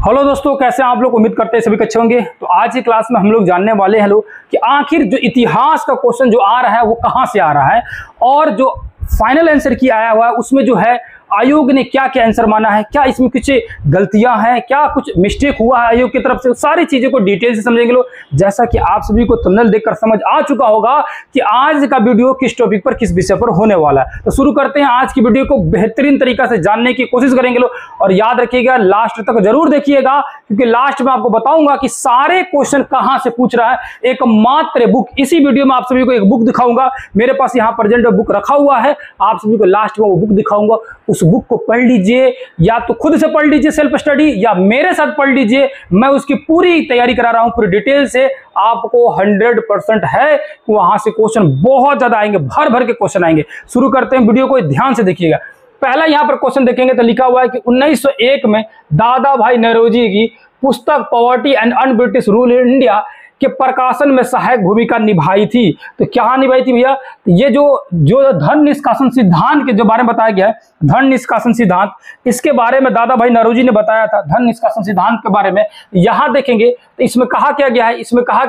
Hello दोस्तों, कैसे हैं आप लोग। उम्मीद करते हैं सभी अच्छे होंगे। तो आज की क्लास में हम लोग जानने वाले हैं कि आखिर जो इतिहास का क्वेश्चन जो आ रहा है वो कहाँ से आ रहा है और जो फाइनल आंसर की आया हुआ है उसमें जो है आयोग ने क्या क्या आंसर माना है, क्या इसमें कुछ गलतियां हैं, क्या कुछ मिस्टेक हुआ है आयोग की तरफ से, सारी चीजें को डिटेल से समझेंगे लोग। जैसा कि आप सभी को थंबनेल देखकर समझ आ चुका होगा कि आज का वीडियो किस टॉपिक पर, किस विषय पर होने वाला है। तो शुरू करते हैं। आज की वीडियो को बेहतरीन तरीका से जानने की कोशिश करेंगे लोग और याद रखिएगा लास्ट तक जरूर देखिएगा, क्योंकि लास्ट में आपको बताऊंगा कि सारे क्वेश्चन कहां से पूछ रहा है। एक मात्र बुक, इसी वीडियो में आप सभी को एक बुक दिखाऊंगा। मेरे पास यहाँ प्रेजेंट बुक रखा हुआ है, आप सभी को लास्ट में वो बुक दिखाऊंगा। उस बुक को पढ़ लीजिए, या तो खुद से पढ़ लीजिए सेल्फ स्टडी, या मेरे साथ पढ़ लीजिए। मैं उसकी पूरी तैयारी करा रहा हूं, पूरी डिटेल से। आपको 100% है कि वहां से क्वेश्चन बहुत ज्यादा आएंगे, भर भर के क्वेश्चन आएंगे। शुरू करते हैं, वीडियो को ध्यान से देखिएगा। पहला यहां पर क्वेश्चन देखेंगे तो लिखा हुआ है कि 1901 में दादा भाई नौरोजी की पुस्तक poverty and un British rule in India के प्रकाशन में सहायक भूमिका निभाई थी। तो क्या निभाई थी भैया? ये जो धन निष्कासन सिद्धांत के जो बारे में बताया गया है, धन निष्कासन सिद्धांत, इसके बारे में दादा भाई नौरोजी ने बताया था। धन निष्कासन सिद्धांत के बारे में यहां देखेंगे तो इसमें कहा क्या गया है, इसमें कहा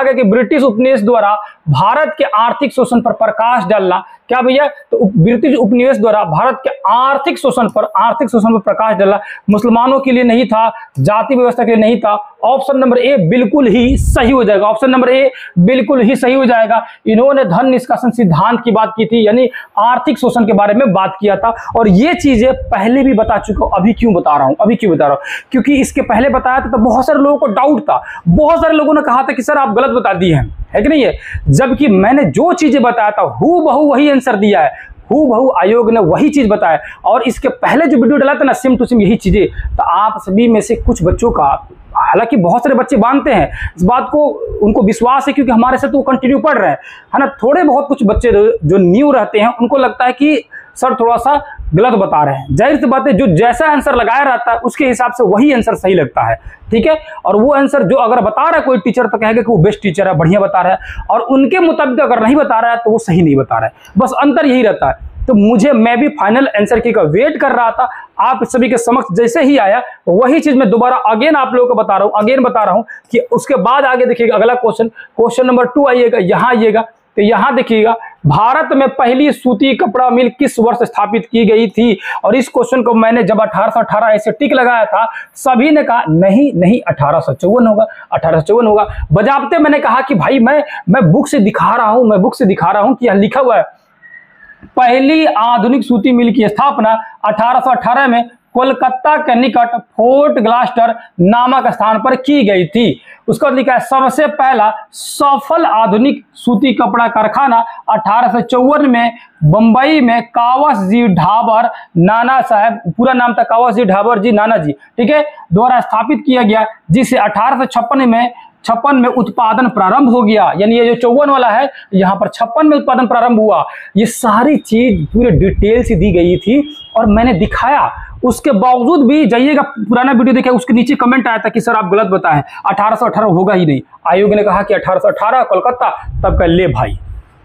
गया कि ब्रिटिश उपनिवेश द्वारा भारत के आर्थिक शोषण पर प्रकाश डालना। क्या भैया? तो ब्रिटिश उपनिवेश द्वारा भारत के आर्थिक शोषण पर प्रकाश डालना मुसलमानों के लिए नहीं था, जाति व्यवस्था के लिए नहीं था। ऑप्शन नंबर ए बिल्कुल ही सही हो जाएगा, ऑप्शन नंबर ए बिल्कुल ही सही हो जाएगा। इन्होंने धन निष्कासन सिद्धांत की बात की थी, यानी आर्थिक शोषण के बारे में बात किया था। और ये चीजें पहले भी बता चुका हूं। अभी क्यों बता रहा हूं? क्योंकि इसके पहले बताया था तो बहुत सारे लोगों को डाउट था, बहुत सारे लोगों ने कहा था कि सर आप गलत बता दिए हैं, है कि नहीं है। जबकि मैंने जो चीजें बताया था हूबहू वही आंसर दिया है, हूबहू आयोग ने वही चीज बताया। और इसके पहले जो वीडियो डाला था ना, सेम टू सेम यही चीजें। तो आप सभी में से कुछ बच्चों का, हालांकि बहुत सारे बच्चे मानते हैं इस बात को, उनको विश्वास है क्योंकि हमारे साथ वो कंटिन्यू पढ़ रहे हैं, है ना। थोड़े बहुत कुछ बच्चे जो न्यू रहते हैं उनको लगता है कि सर थोड़ा सा गलत बता रहे हैं। जाहिर सी बात है, जो जैसा आंसर लगाया रहता है उसके हिसाब से वही आंसर सही लगता है, ठीक है। और वो आंसर जो अगर बता रहा है कोई टीचर तो कहेगा कि वो बेस्ट टीचर है, बढ़िया बता रहा है, और उनके मुताबिक अगर नहीं बता रहा है तो वो सही नहीं बता रहा है। बस अंतर यही रहता है। तो मैं भी फाइनल आंसर की का वेट कर रहा था, आप सभी के समक्ष जैसे ही आया वही चीज मैं दोबारा अगेन आप लोगों को बता रहा हूं कि उसके बाद आगे देखिएगा अगला क्वेश्चन नंबर 2 आइएगा, यहां आइएगा। तो यहां देखिएगा, भारत में पहली सूती कपड़ा मिल किस वर्ष स्थापित की गई थी? और इस क्वेश्चन को मैंने जब 1818 ऐसे टिक लगाया था, सभी ने कहा नहीं 1854 होगा। बजाबते मैंने कहा कि भाई मैं बुक से दिखा रहा हूं कि यह लिखा हुआ है पहली आधुनिक सूती मिल की स्थापना 1818 में कोलकाता के निकट फोर्ट ग्लास्टर नामक स्थान पर की गई थी। उसका लिखा है सबसे पहला सफल आधुनिक सूती कपड़ा कारखाना 1854 में बंबई में कावस जी ढाबर नाना साहब, पूरा नाम था कावस जी ढाबर जी नाना जी, ठीक है, द्वारा स्थापित किया गया, जिसे 1856 में उत्पादन प्रारंभ हो गया। यानी ये जो 54 वाला है, यहाँ पर 56 में उत्पादन प्रारंभ हुआ। ये सारी चीज पूरे डिटेल से दी गई थी और मैंने दिखाया। उसके बावजूद भी जाइएगा पुराना वीडियो देखिए, उसके नीचे कमेंट आया था कि सर आप गलत बताएं, 1818 होगा ही नहीं। आयोग ने कहा कि 1818 कोलकाता, तब कह ले भाई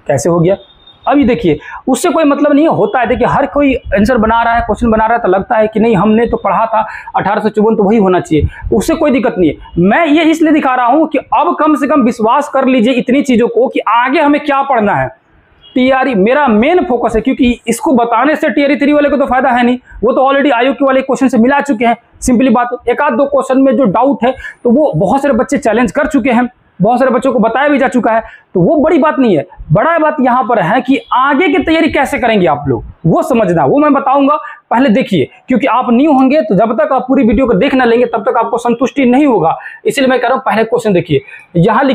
कैसे हो गया। अभी देखिए, उससे कोई मतलब नहीं होता है। देखिए हर कोई आंसर बना रहा है, क्वेश्चन बना रहा है, तो लगता है कि नहीं हमने तो पढ़ा था 1854 तो वही होना चाहिए, उससे कोई दिक्कत नहीं है। मैं ये इसलिए दिखा रहा हूं कि अब कम से कम विश्वास कर लीजिए इतनी चीजों को कि आगे हमें क्या पढ़ना है। टीआरई मेरा मेन फोकस है, क्योंकि इसको बताने से टीआरई 3 वाले को तो फायदा है नहीं, वो तो ऑलरेडी आयोग के वाले क्वेश्चन से मिला चुके हैं। सिंपली बात, एक आध दो क्वेश्चन में जो डाउट है तो वो बहुत सारे बच्चे चैलेंज कर चुके हैं, बहुत सारे बच्चों को बताया भी जा चुका है, तो वो बड़ी बात नहीं है। बड़ा बात यहां पर है कि आगे की तैयारी कैसे करेंगे आप लोग, वो समझना, वो मैं बताऊंगा। पहले देखिए, क्योंकि आप न्यू होंगे तो जब तक आप पूरी वीडियो को देख ना लेंगे तब तक आपको संतुष्टि नहीं होगा। इसलिए मैं कह रहा हूं पहले क्वेश्चन देखिए। यहां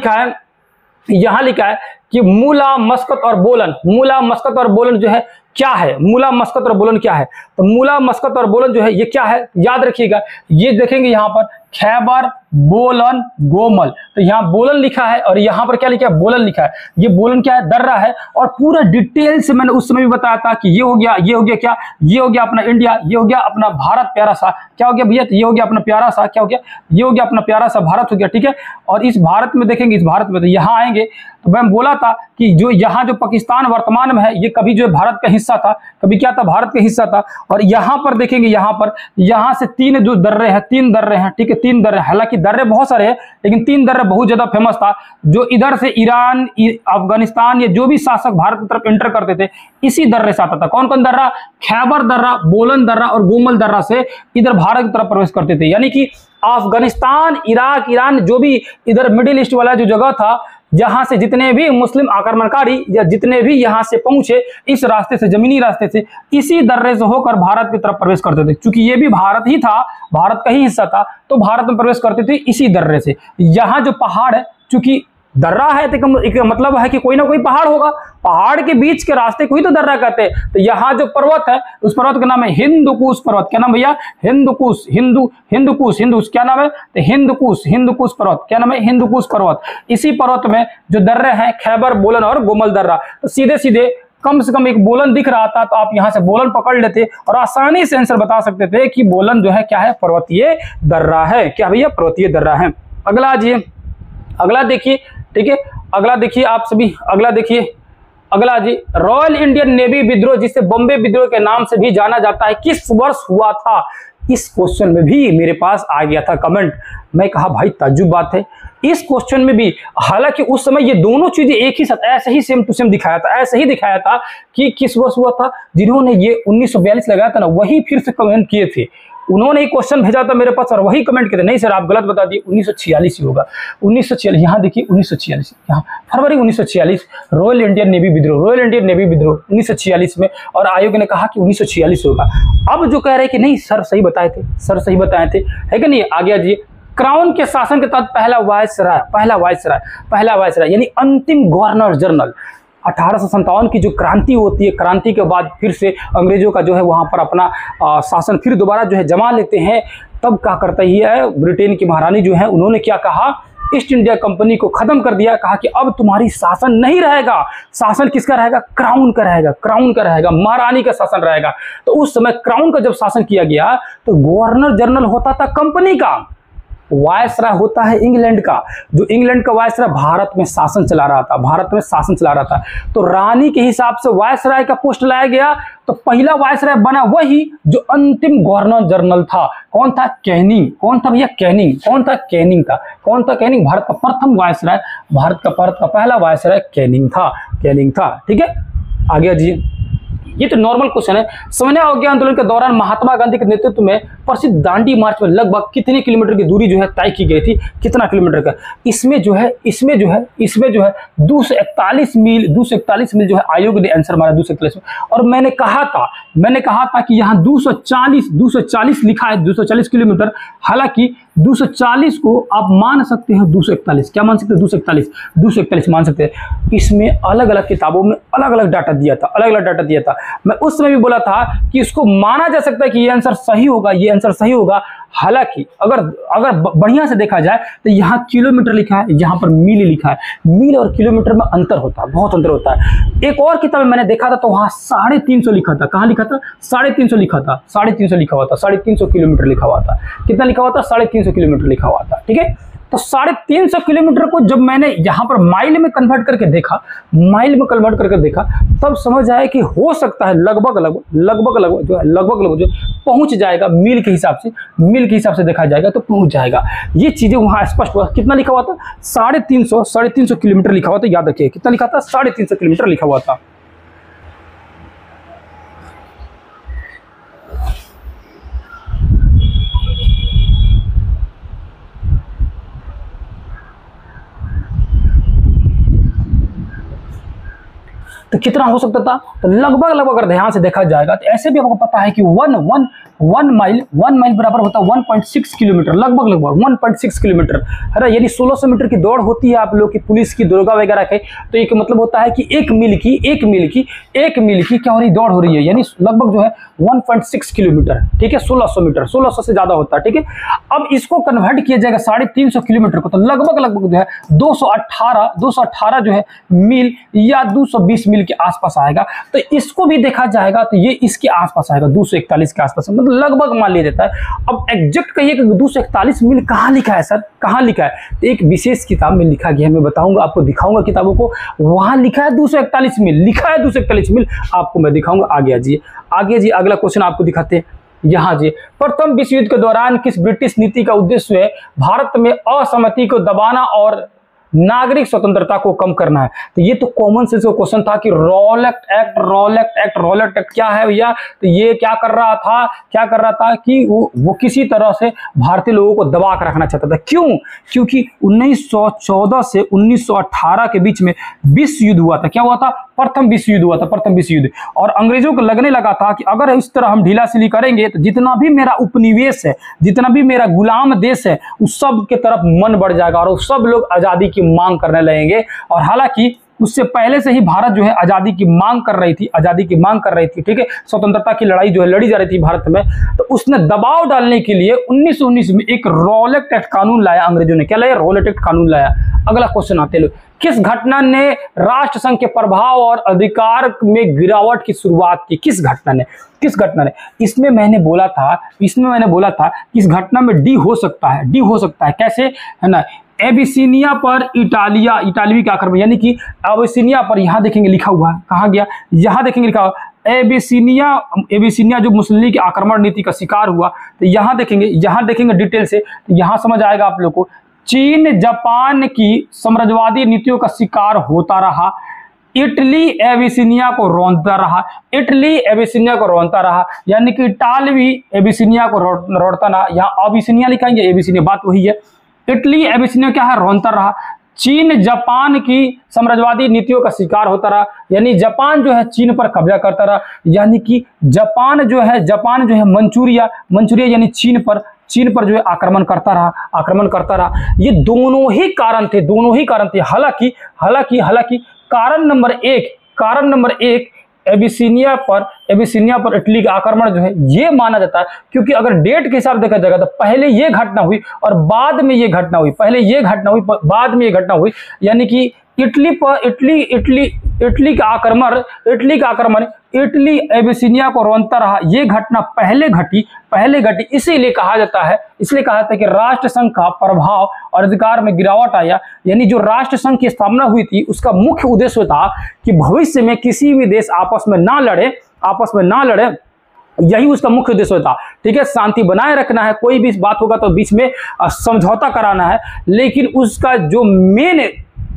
लिखा है कि मूला मस्कत और बोलन जो है क्या है? मूला मस्कत और बोलन क्या है? तो मूला मस्कत और बोलन जो है ये क्या है, याद रखिएगा। ये देखेंगे यहां पर खैबर बोलन गोमल। तो यहाँ बोलन लिखा है और यहाँ पर क्या लिखा है, बोलन लिखा है। ये बोलन क्या है, दर्रा है। और पूरा डिटेल से मैंने उस समय भी बताया था कि ये हो गया क्या, ये हो गया अपना इंडिया, ये हो गया अपना भारत प्यारा सा, क्या हो गया भैया, ये हो गया अपना प्यारा सा, क्या हो गया, ये हो गया अपना प्यारा सा भारत हो गया, ठीक है। और इस भारत में देखेंगे, इस भारत में तो यहाँ आएंगे तो मैं बोला था कि जो यहाँ जो पाकिस्तान वर्तमान में है, ये कभी जो भारत का हिस्सा था, कभी क्या था, भारत का हिस्सा था। और यहाँ पर देखेंगे, यहाँ से तीन जो दर्रे हैं, तीन दर्रे हैं, ठीक है, तीन दर्रे। हालांकि दर्रे बहुत सारे हैं, लेकिन तीन दर्रे बहुत ज्यादा फेमस था। जो इधर से ईरान, अफगानिस्तान, ये जो भी शासक भारत की तरफ एंटर करते थे, इसी दर्रे से आता था। कौन कौन दर्रा, खैबर दर्रा, बोलन दर्रा और गोमल दर्रा से इधर भारत की तरफ प्रवेश करते थे। यानी कि अफगानिस्तान, इराक, ईरान, जो भी इधर मिडिल ईस्ट वाला जो जगह था, जहां से जितने भी मुस्लिम आक्रमणकारी या जितने भी यहां से पहुंचे, इस रास्ते से, जमीनी रास्ते से, इसी दर्रे से होकर भारत की तरफ प्रवेश करते थे। क्योंकि ये भी भारत ही था, भारत का ही हिस्सा था, तो भारत में प्रवेश करते थे इसी दर्रे से। यहाँ जो पहाड़ है, चूंकि दर्रा है तो एक मतलब है कि कोई ना कोई पहाड़ होगा, पहाड़ के बीच के रास्ते को ही तो दर्रा कहते हैं। तो यहाँ जो पर्वत है, उस पर्वत का नाम है हिंदुकुश पर्वत। क्या नाम भैया, हिंदुकुश, हिंदुकुश क्या नाम है, तो हिंदुकुश पर्वत। क्या नाम है, हिंदुकुश पर्वत। इसी पर्वत में जो दर्रे हैं, खैबर, बोलन और गोमल दर्रा। तो सीधे सीधे कम से कम एक बोलन दिख रहा था, तो आप यहाँ से बोलन पकड़ लेते और आसानी से आंसर बता सकते थे कि बोलन जो है क्या है, पर्वतीय दर्रा है। क्या भैया, पर्वतीय दर्रा है। अगला जी, अगला देखिए, ठीक है, अगला देखिए आप सभी, अगला देखिए, अगला जी, रॉयल इंडियन नेवी विद्रोह, जिसे बॉम्बे विद्रोह के नाम से भी जाना जाता है, किस वर्ष हुआ था। इस क्वेश्चन में भी मेरे पास आ गया था कमेंट। मैं कहा भाई ताज्जुब बात है, इस क्वेश्चन में भी, हालांकि उस समय ये दोनों चीजें एक ही साथ ऐसे ही सेम टू सेम दिखाया था, ऐसे ही दिखाया था कि किस वर्ष हुआ था। जिन्होंने ये 1942 लगाया था ना, वही फिर से कमेंट किए थे। उन्होंने एक क्वेश्चन भेजा था मेरे पास और वही कमेंट किए थे, नहीं सर आप गलत बता दिए, 1946 ही होगा। 1946, यहाँ देखिए 1946, यहाँ फरवरी 1946 रॉयल इंडियन नेवी विद्रोह, रॉयल इंडियन नेवी विद्रोह 1946 में, और आयोग ने कहा कि 1946 होगा। अब जो कह रहे हैं कि नहीं सर सही बताए थे, सर सही बताए थे, है कि नहीं। आ गया जी, क्राउन के शासन के तहत पहला वायसराय यानी अंतिम गवर्नर जनरल। 1857 की जो क्रांति होती है, क्रांति के बाद फिर से अंग्रेजों का जो है वहां पर अपना शासन फिर दोबारा जो है जमा लेते हैं। तब क्या करता ही है, ब्रिटेन की महारानी जो है, उन्होंने क्या कहा, ईस्ट इंडिया कंपनी को खत्म कर दिया। कहा कि अब तुम्हारी शासन नहीं रहेगा, शासन किसका रहेगा, क्राउन का रहेगा, क्राउन का रहेगा, महारानी का शासन रहेगा। तो उस समय क्राउन का जब शासन किया गया तो गवर्नर जनरल होता था कंपनी का, वायसराय होता है इंग्लैंड का। जो इंग्लैंड का वायसराय भारत में शासन चला रहा था, भारत में शासन चला रहा था। तो रानी के हिसाब से वायसराय का पोस्ट लाया गया। तो पहला वायसराय बना वही जो अंतिम गवर्नर जनरल था। कौन था, कैनिंग। कौन था भैया, कैनिंग। कौन था, कैनिंग था। कौन था, कैनिंग। भारत का प्रथम वायसराय, भारत का पहला वायसराय कैनिंग था, कैनिंग था। ठीक है, आ गया जी। ये तो नॉर्मल क्वेश्चन है। सविनय अवज्ञा आंदोलन के दौरान महात्मा गांधी के नेतृत्व में प्रसिद्ध दांडी मार्च में लगभग कितने किलोमीटर की दूरी जो है तय की गई थी, कितना किलोमीटर का। इसमें जो है 241 मील जो है आयोग ने आंसर मारा, 241 में। और मैंने कहा था कि यहाँ 240 लिखा है, 240 किलोमीटर। हालांकि 240 को आप मान सकते हैं 241, क्या मान सकते हैं, 241 मान सकते हैं। इसमें अलग अलग किताबों में अलग अलग डाटा दिया था, मैं उस समय भी बोला था कि इसको माना जा सकता है कि ये आंसर सही होगा, हालांकि अगर बढ़िया से देखा जाए तो यहाँ किलोमीटर लिखा है, यहाँ पर मील लिखा है। मील और किलोमीटर में अंतर होता है, बहुत अंतर होता है। एक और किताब में मैंने देखा था तो वहाँ 350 लिखा था। कहाँ लिखा था, 350 लिखा था, 350 लिखा हुआ था, 350 किलोमीटर लिखा हुआ था। कितना लिखा हुआ था, 350 किलोमीटर लिखा हुआ था। ठीक है, तो 350 किलोमीटर को जब मैंने यहाँ पर माइल में कन्वर्ट करके देखा, तब समझ आया कि हो सकता है लगभग जो पहुंच जाएगा। मील के हिसाब से देखा जाएगा तो पहुंच जाएगा। ये चीजें वहां स्पष्ट हुआ। कितना लिखा हुआ था, 350 किलोमीटर लिखा हुआ था। याद रखिए कितना लिखा था, 350 किलोमीटर लिखा हुआ था। तो कितना हो सकता था? तो लगभग अगर ध्यान से देखा जाएगा तो ऐसे भी आपको पता है कि वन माइल बराबर होता है 1.6 किलोमीटर, लगभग 1.6 किलोमीटर है ना। यानी 1600 मीटर की दौड़ होती है आप लोग की पुलिस की, दरोगा वगैरह के, तो एक मतलब होता है कि एक मील की क्या हो रही, दौड़ हो रही है, यानी लगभग जो है 1.6 किलोमीटर, ठीक है, 1600 मीटर, 1600 से ज्यादा होता है, ठीक है। अब इसको कन्वर्ट किया जाएगा 350 किलोमीटर को, तो लगभग जो है 218 जो है मील या 220 मील के आसपास आएगा। तो इसको भी देखा जाएगा तो ये इसके आसपास आएगा, 241 के आसपास, मतलब लगभग मान लिया जाता है। अब एग्जैक्ट कहिए कि 241 मील कहाँ लिखा है सर, कहाँ लिखा है? तो एक विशेष किताब में लिखा गया है, मैं बताऊंगा आपको, दिखाऊंगा किताबों को, वहां लिखा है 241 मील, लिखा है 241 मील, आपको मैं दिखाऊंगा। आगे जी, अगला क्वेश्चन आपको दिखाते हैं। यहाँ जी, प्रथम विश्व युद्ध के दौरान किस ब्रिटिश नीति का उद्देश्य है भारत में असहमति को दबाना और नागरिक स्वतंत्रता को कम करना है? तो ये तो कॉमन सेंस का क्वेश्चन था कि रॉलेट एक्ट क्या है भैया? तो ये क्या कर रहा था कि वो किसी तरह से भारतीय लोगों को दबा कर रखना चाहता था। क्यों? क्योंकि 1914 से 1918 के बीच में विश्व युद्ध हुआ था। क्या हुआ था? प्रथम विश्व युद्ध। और अंग्रेजों को लगने लगा था कि अगर इस तरह हम ढीलासिली करेंगे तो जितना भी मेरा उपनिवेश है, जितना भी मेरा गुलाम देश है, उस सब के तरफ मन बढ़ जाएगा और सब लोग आजादी की मांग करने लगेंगे। और हालांकि उससे पहले से ही भारत जो है आजादी की मांग कर रही थी, ठीक है, स्वतंत्रता की लड़ाई जो है लड़ी जा रही थी भारत में। तो उसने दबाव डालने के लिए 1919 में एक रॉलेट एक्ट कानून लाया अंग्रेजों ने। क्या लाया? रॉलेट एक्ट कानून लाया। अगला क्वेश्चन आते हैं, किस घटना ने राष्ट्र संघ के प्रभाव और अधिकार में गिरावट की शुरुआत की? किस घटना ने? इसमें मैंने बोला था कि इस घटना में डी हो सकता है। कैसे? है ना, एबिसिनिया पर इटालवी का आक्रमण, यानी कि एबिसिनिया पर, यहां देखेंगे लिखा हुआ है, कहां गया, यहां देखेंगे लिखा हुआ एबिसिनिया जो मुसोलिनी के आक्रमण नीति का शिकार हुआ। तो यहां देखेंगे डिटेल से, तो यहां समझ आएगा आप लोग को। चीन जापान की साम्राज्यवादी नीतियों का शिकार होता रहा, इटली एबिसिनिया को रोंदता रहा, यानी कि इटालवी एबिसिनिया को रोड़ता रहा। यहाँ अबिसिनिया लिखाएंगे, एबिसिनिया बात वही है। इटली एबिसिनिया क्या है? रोंदता रहा। चीन जापान की साम्राज्यवादी नीतियों का शिकार होता रहा, यानी जापान जो है चीन पर कब्जा करता रहा, यानी कि जापान जो है मंचूरिया यानी चीन पर जो है आक्रमण करता रहा। ये दोनों ही कारण थे। हालांकि कारण नंबर एक एबिसिनिया पर इटली का आक्रमण जो है ये माना जाता है, क्योंकि अगर डेट के हिसाब देखा जाएगा तो पहले ये घटना हुई और बाद में ये घटना हुई, यानी कि इटली का आक्रमण इटली एबिसिनिया को रोंदता रहा, ये घटना पहले घटी। इसीलिए कहा जाता है कि राष्ट्र संघ का प्रभाव और अधिकार में गिरावट आया। यानी जो राष्ट्र संघ की स्थापना हुई थी उसका मुख्य उद्देश्य था कि भविष्य में किसी भी देश आपस में ना लड़े, यही उसका मुख्य उद्देश्य था। ठीक है, शांति बनाए रखना है, कोई भी बात होगा तो बीच में समझौता कराना है। लेकिन उसका जो मेन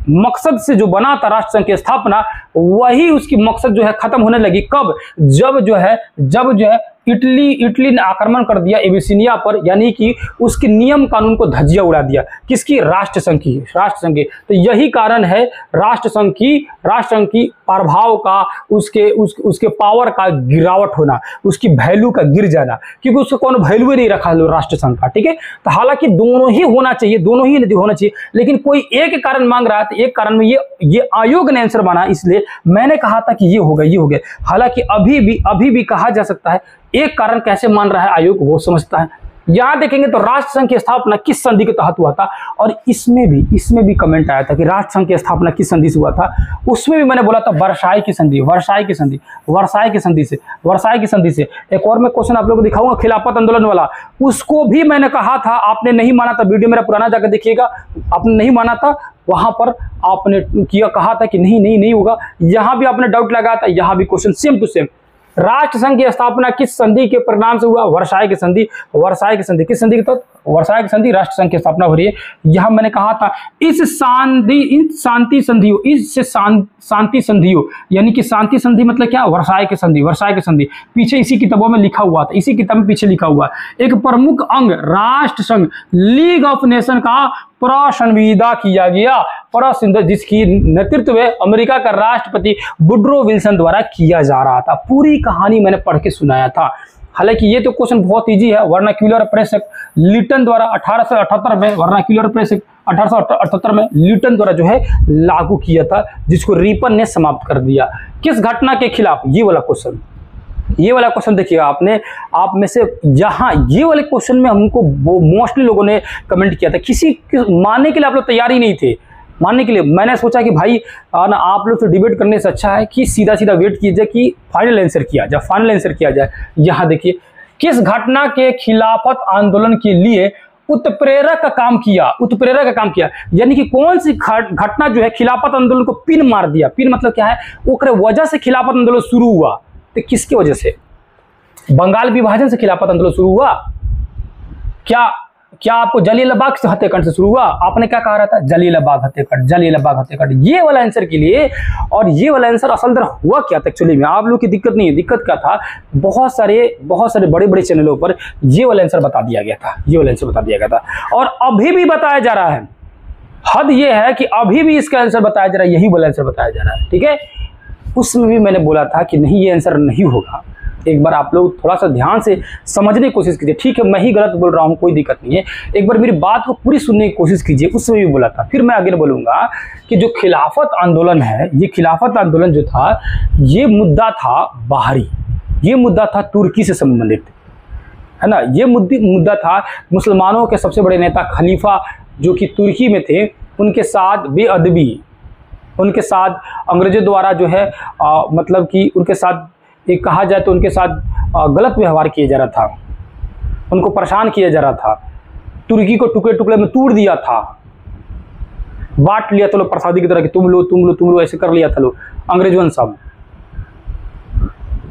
मकसद से जो बना था राष्ट्र संघ की स्थापना, वही उसकी मकसद जो है खत्म होने लगी। कब? जब जो है इटली ने आक्रमण कर दिया एबिसिनिया पर, यानी कि उसके नियम कानून को धज्जियां उड़ा दिया। किसकी? राष्ट्र संघ की। तो यही कारण है राष्ट्र संघ की प्रभाव का, उसके पावर का गिरावट होना, उसकी वैल्यू का गिर जाना, क्योंकि उसको कौन वैल्यू ही नहीं रखा राष्ट्र संघ का। ठीक है, तो हालांकि दोनों ही होना चाहिए, लेकिन कोई एक कारण मांग रहा था, एक कारण में ये आयोग ने आंसर माना, इसलिए मैंने कहा था कि ये हो गया। हालांकि अभी भी कहा जा सकता है एक कारण कैसे मान रहा है आयोग, वो समझता है। यहां देखेंगे तो राष्ट्र संघ की स्थापना किस संधि के तहत हुआ था, और इसमें भी कमेंट आया था कि राष्ट्र संघ की स्थापना किस संधि से हुआ था। उसमें भी मैंने बोला था वर्साई की संधि से। एक और मैं क्वेश्चन आप लोगों को दिखाऊंगा खिलाफत आंदोलन वाला, उसको भी मैंने कहा था, आपने नहीं माना था। वीडियो मेरा पुराना जाकर देखिएगा, आपने नहीं माना था, वहां पर आपने कहा था कि नहीं होगा। यहां भी आपने डाउट लगाया था, यहां भी क्वेश्चन सेम टू सेम। राष्ट्र संघ की स्थापना किस संधि के परिणाम से हुआ? वर्साई की संधि। किस संधि के तहत? वर्साई की संधि राष्ट्र संघ की स्थापना हो रही है। यहां मैंने कहा था शांति संधियों, यानी कि शांति संधि मतलब क्या? वर्साई की संधि। पीछे इसी किताबों में लिखा हुआ था, इसी किताब में पीछे लिखा हुआ है। एक प्रमुख अंग राष्ट्र संघ लीग ऑफ नेशन का प्रसंविदा किया गया। पैरासिंधु जिसकी नेतृत्व अमेरिका का राष्ट्रपति वुडरो विल्सन द्वारा किया जा रहा था। पूरी कहानी मैंने पढ़ के सुनाया था। हालांकि ये तो क्वेश्चन बहुत इजी है। वर्नाक्यूलर प्रेस एक्ट लिटन द्वारा 1878 में, वर्नाक्यूलर प्रेस एक्ट 1878 में लिटन द्वारा जो है लागू किया था, जिसको रिपन ने समाप्त कर दिया। किस घटना के खिलाफ? ये वाला क्वेश्चन, ये वाला क्वेश्चन देखिएगा आपने, आप में से यहाँ ये वाले क्वेश्चन में हमको मोस्टली लोगों ने कमेंट किया था। मानने के लिए आप लोग तैयार ही नहीं थे। मानने के लिए मैंने सोचा कि भाई ना, आप लोग से डिबेट करने से अच्छा है कि सीधा सीधा वेट कीजिए कि फाइनल आंसर किया जाए, फाइनल आंसर किया जाए। यहाँ देखिए, किस घटना के खिलाफत आंदोलन के लिए उत्प्रेरक का काम किया? उत्प्रेरक का काम किया यानी कि कौन सी घटना जो है खिलाफत आंदोलन को पिन मार दिया। पिन मतलब क्या है? ओकरे वजह से खिलाफत आंदोलन शुरू हुआ। तो किसकी वजह से? बंगाल विभाजन से खिलाफत आंदोलन शुरू हुआ? क्या आपको जलियांवाला बाग हत्याकांड से शुरू हुआ? आपने क्या कहा रहा था? जलियांवाला हत्याकांड, जलियांवाला बाग हत्याकांड, ये वाला आंसर के लिए। और ये वाला आंसर असल दर हुआ क्या था एक्चुअली में? आप लोग की दिक्कत नहीं है। दिक्कत क्या था? बहुत सारे बड़े बड़े चैनलों पर ये वाला आंसर बता दिया गया था, ये वाला आंसर बता दिया गया था, और अभी भी बताया जा रहा है। हद ये है कि अभी भी इसका आंसर बताया जा रहा है, यही वाला आंसर बताया जा रहा है। ठीक है, उसमें भी मैंने बोला था कि नहीं, ये आंसर नहीं होगा। एक बार आप लोग थोड़ा सा ध्यान से समझने की कोशिश कीजिए। ठीक है, मैं ही गलत बोल रहा हूँ, कोई दिक्कत नहीं है। एक बार मेरी बात को पूरी सुनने की कोशिश कीजिए। उसमें भी बोला था, फिर मैं आगे बोलूँगा कि जो खिलाफत आंदोलन है, ये खिलाफत आंदोलन जो था, ये मुद्दा था बाहरी, ये मुद्दा था तुर्की से संबंधित, है ना। ये मुद्दा था मुसलमानों के सबसे बड़े नेता खलीफा जो कि तुर्की में थे, उनके साथ बेअदबी, उनके साथ अंग्रेजों द्वारा जो है मतलब कि उनके साथ एक कहा जाए तो उनके साथ गलत व्यवहार किया जा रहा था, उनको परेशान किया जा रहा था। तुर्की को टुकड़े टुकड़े में तोड़ दिया था, बांट लिया था लोग प्रसादी की तरह कि तुम लो ऐसे कर लिया था लोग अंग्रेजों सब,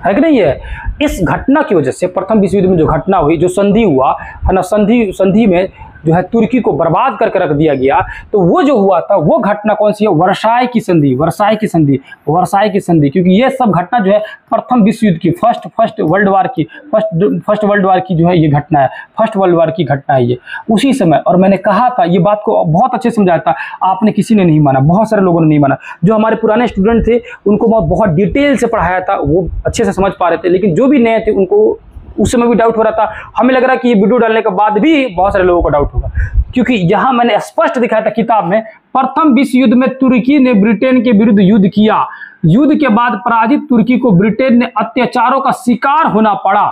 है कि नहीं है। इस घटना की वजह से प्रथम विश्व युद्ध में जो घटना हुई, जो संधि हुआ है ना, संधि में जो है तुर्की को बर्बाद करके रख दिया गया। तो वो जो हुआ था, वो घटना कौन सी है? वर्साई की संधि, वर्साई की संधि, वर्साई की संधि। क्योंकि ये सब घटना जो है प्रथम विश्व युद्ध की, फर्स्ट वर्ल्ड वार की, फर्स्ट वर्ल्ड वार की जो है ये घटना है, फर्स्ट वर्ल्ड वार की घटना है ये उसी समय। और मैंने कहा था, ये बात को बहुत अच्छे से समझाया था, आपने किसी ने नहीं माना, बहुत सारे लोगों ने नहीं माना। जो हमारे पुराने स्टूडेंट थे उनको मैं बहुत डिटेल से पढ़ाया था, वो अच्छे से समझ पा रहे थे। लेकिन जो भी नए थे उनको उस समय भी डाउट हो रहा था। हमें लग रहा कि ये वीडियो डालने के बाद भी बहुत सारे लोगों को डाउट होगा, क्योंकि यहाँ मैंने स्पष्ट दिखाया था किताब में, प्रथम विश्व युद्ध में तुर्की ने ब्रिटेन के विरुद्ध युद्ध किया। युद्ध के बाद पराजित तुर्की को ब्रिटेन ने अत्याचारों का शिकार होना पड़ा।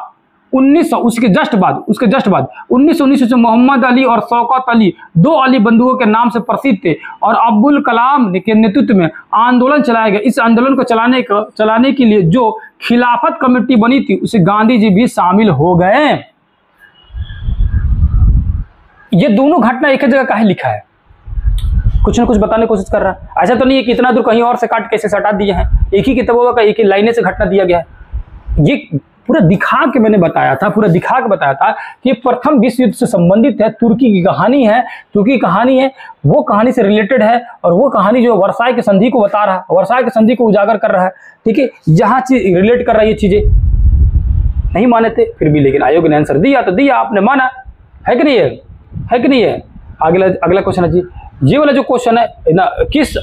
1900 उसके जस्ट बाद 1919 से मोहम्मद अली और शौकत अली, दो अली बंधुओं के नाम से प्रसिद्ध थे, और अब्दुल कलाम के नेतृत्व में आंदोलन चलाया गया। इस आंदोलन को चलाने के लिए जो खिलाफत कमेटी बनी थी, उसे गांधी जी भी शामिल हो गए। ये दोनों घटना एक ही जगह काहे लिखा है? कुछ ना कुछ बताने की कोशिश कर रहा है। ऐसा तो नहीं है कि इतना दूर कहीं और से काट कैसे हटा दिए हैं। एक ही किताबों का एक ही लाइने से घटना दिया गया है। ये पूरा दिखा के मैंने बताया था, पूरा दिखा के बताया था कि प्रथम विश्व युद्ध से संबंधित है, तुर्की की कहानी है, तुर्की की कहानी है, वो कहानी से रिलेटेड है। और वो कहानी जो वर्साई की संधि को बता रहा है, वर्साई की संधि को उजागर कर रहा है। ठीक है, यहाँ चीज रिलेट कर रहा है। ये चीजें नहीं माने थे फिर भी, लेकिन आयोग ने आंसर दिया तो दिया, आपने माना, है कि नहीं है? है कि नहीं है? अगला क्वेश्चन है जी, ये वाला जो क्वेश्चन है ना, किस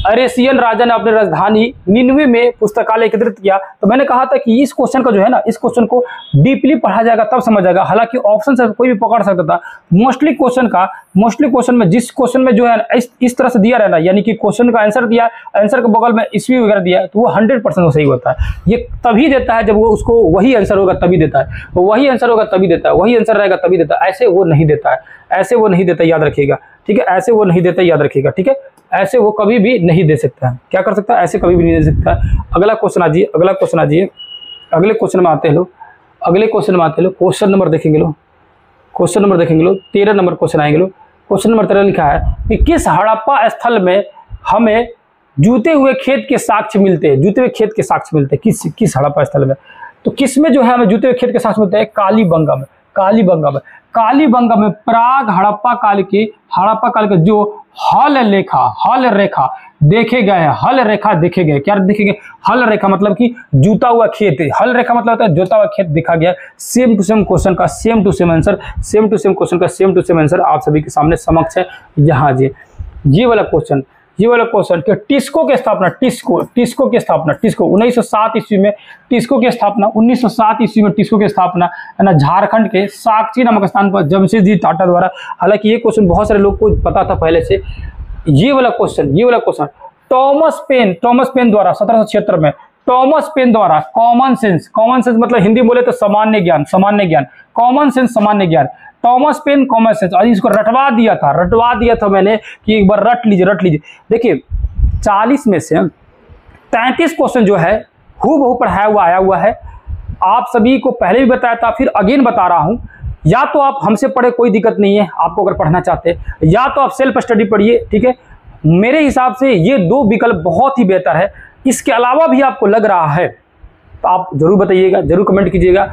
अरेसियन राजा ने अपनी राजधानी निन्वे में पुस्तकालय एकत्रित किया? तो मैंने कहा था कि इस क्वेश्चन का जो है ना, इस क्वेश्चन को डीपली पढ़ा जाएगा तब समझ आएगा। हालांकि ऑप्शन से कोई भी पकड़ सकता था। मोस्टली क्वेश्चन में जिस क्वेश्चन में जो है इस तरह से दिया रहना, यानी कि क्वेश्चन का आंसर दिया, आंसर के बगल में ईस्वी वगैरह दिया, तो वो 100% सही होता है। ये तभी देता है जब वो उसको वही आंसर होगा तभी देता है, वही आंसर होगा तभी देता है, वही आंसर रहेगा तभी देता है। ऐसे वो नहीं देता है, ऐसे वो नहीं देता, याद रखिएगा। ठीक है, ऐसे वो नहीं देता, याद रखिएगा। ठीक है, ऐसे वो कभी भी नहीं दे सकता है। क्या कर सकता है? ऐसे कभी भी नहीं दे सकता है। अगला क्वेश्चन आ जाइए, अगला क्वेश्चन आ जाइए। अगले क्वेश्चन में आते हैं लोग, अगले क्वेश्चन में आते हैं लोग। क्वेश्चन नंबर देखेंगे लोग, क्वेश्चन नंबर देखेंगे लोग, 13 नंबर क्वेश्चन आएंगे लोग। क्वेश्चन नंबर 13 लिखा है कि किस हड़प्पा स्थल में हमें जूते हुए खेत के साक्ष्य मिलते हैं? जूते हुए खेत के साक्ष्य मिलते हैं किस हड़प्पा स्थल में? तो किस में जो है हमें जूते हुए खेत के साक्ष्य मिलते हैं? कालीबंगा में, कालीबंगा में प्राग हड़प्पा काल के जो हल रेखा देखे गए हैं, हल रेखा देखे गए। क्या देखे गए? हल रेखा मतलब कि जूता हुआ खेत, हल रेखा मतलब होता है जोता हुआ खेत देखा गया। सेम टू सेम क्वेश्चन का same to same answer, same to same question का सेम टू सेम आंसर आप सभी के सामने समक्ष है। यहाँ ये वाला क्वेश्चन ये वाला क्वेश्चन कि टिस्को की स्थापना, टिस्को की स्थापना, टिस्को 1907 ईस्वी में टिस्को की स्थापना, 1907 ईस्वी में टिस्को की स्थापना है ना, झारखंड के साक्षी नामक स्थान पर जमशेदजी टाटा द्वारा। हालांकि ये क्वेश्चन बहुत सारे लोग को पता था पहले से। ये वाला क्वेश्चन टॉमस पेन द्वारा 1776 में टॉमस पेन द्वारा कॉमन सेंस मतलब हिंदी बोले तो सामान्य ज्ञान, कॉमन सेंस सामान्य ज्ञान, टॉमस पेन कॉमन सेंस, और इसको रटवा दिया था मैंने कि एक बार रट लीजिए। देखिए 40 में से 33 क्वेश्चन जो है हूबहू पढ़ाया हुआ आया हुआ है। आप सभी को पहले भी बताया था, फिर अगेन बता रहा हूं। या तो आप हमसे पढ़े, कोई दिक्कत नहीं है आपको अगर पढ़ना चाहते, या तो आप सेल्फ स्टडी पढ़िए, ठीक है। मेरे हिसाब से ये 2 विकल्प बहुत ही बेहतर है। इसके अलावा भी आपको लग रहा है तो आप जरूर बताइएगा, जरूर कमेंट कीजिएगा।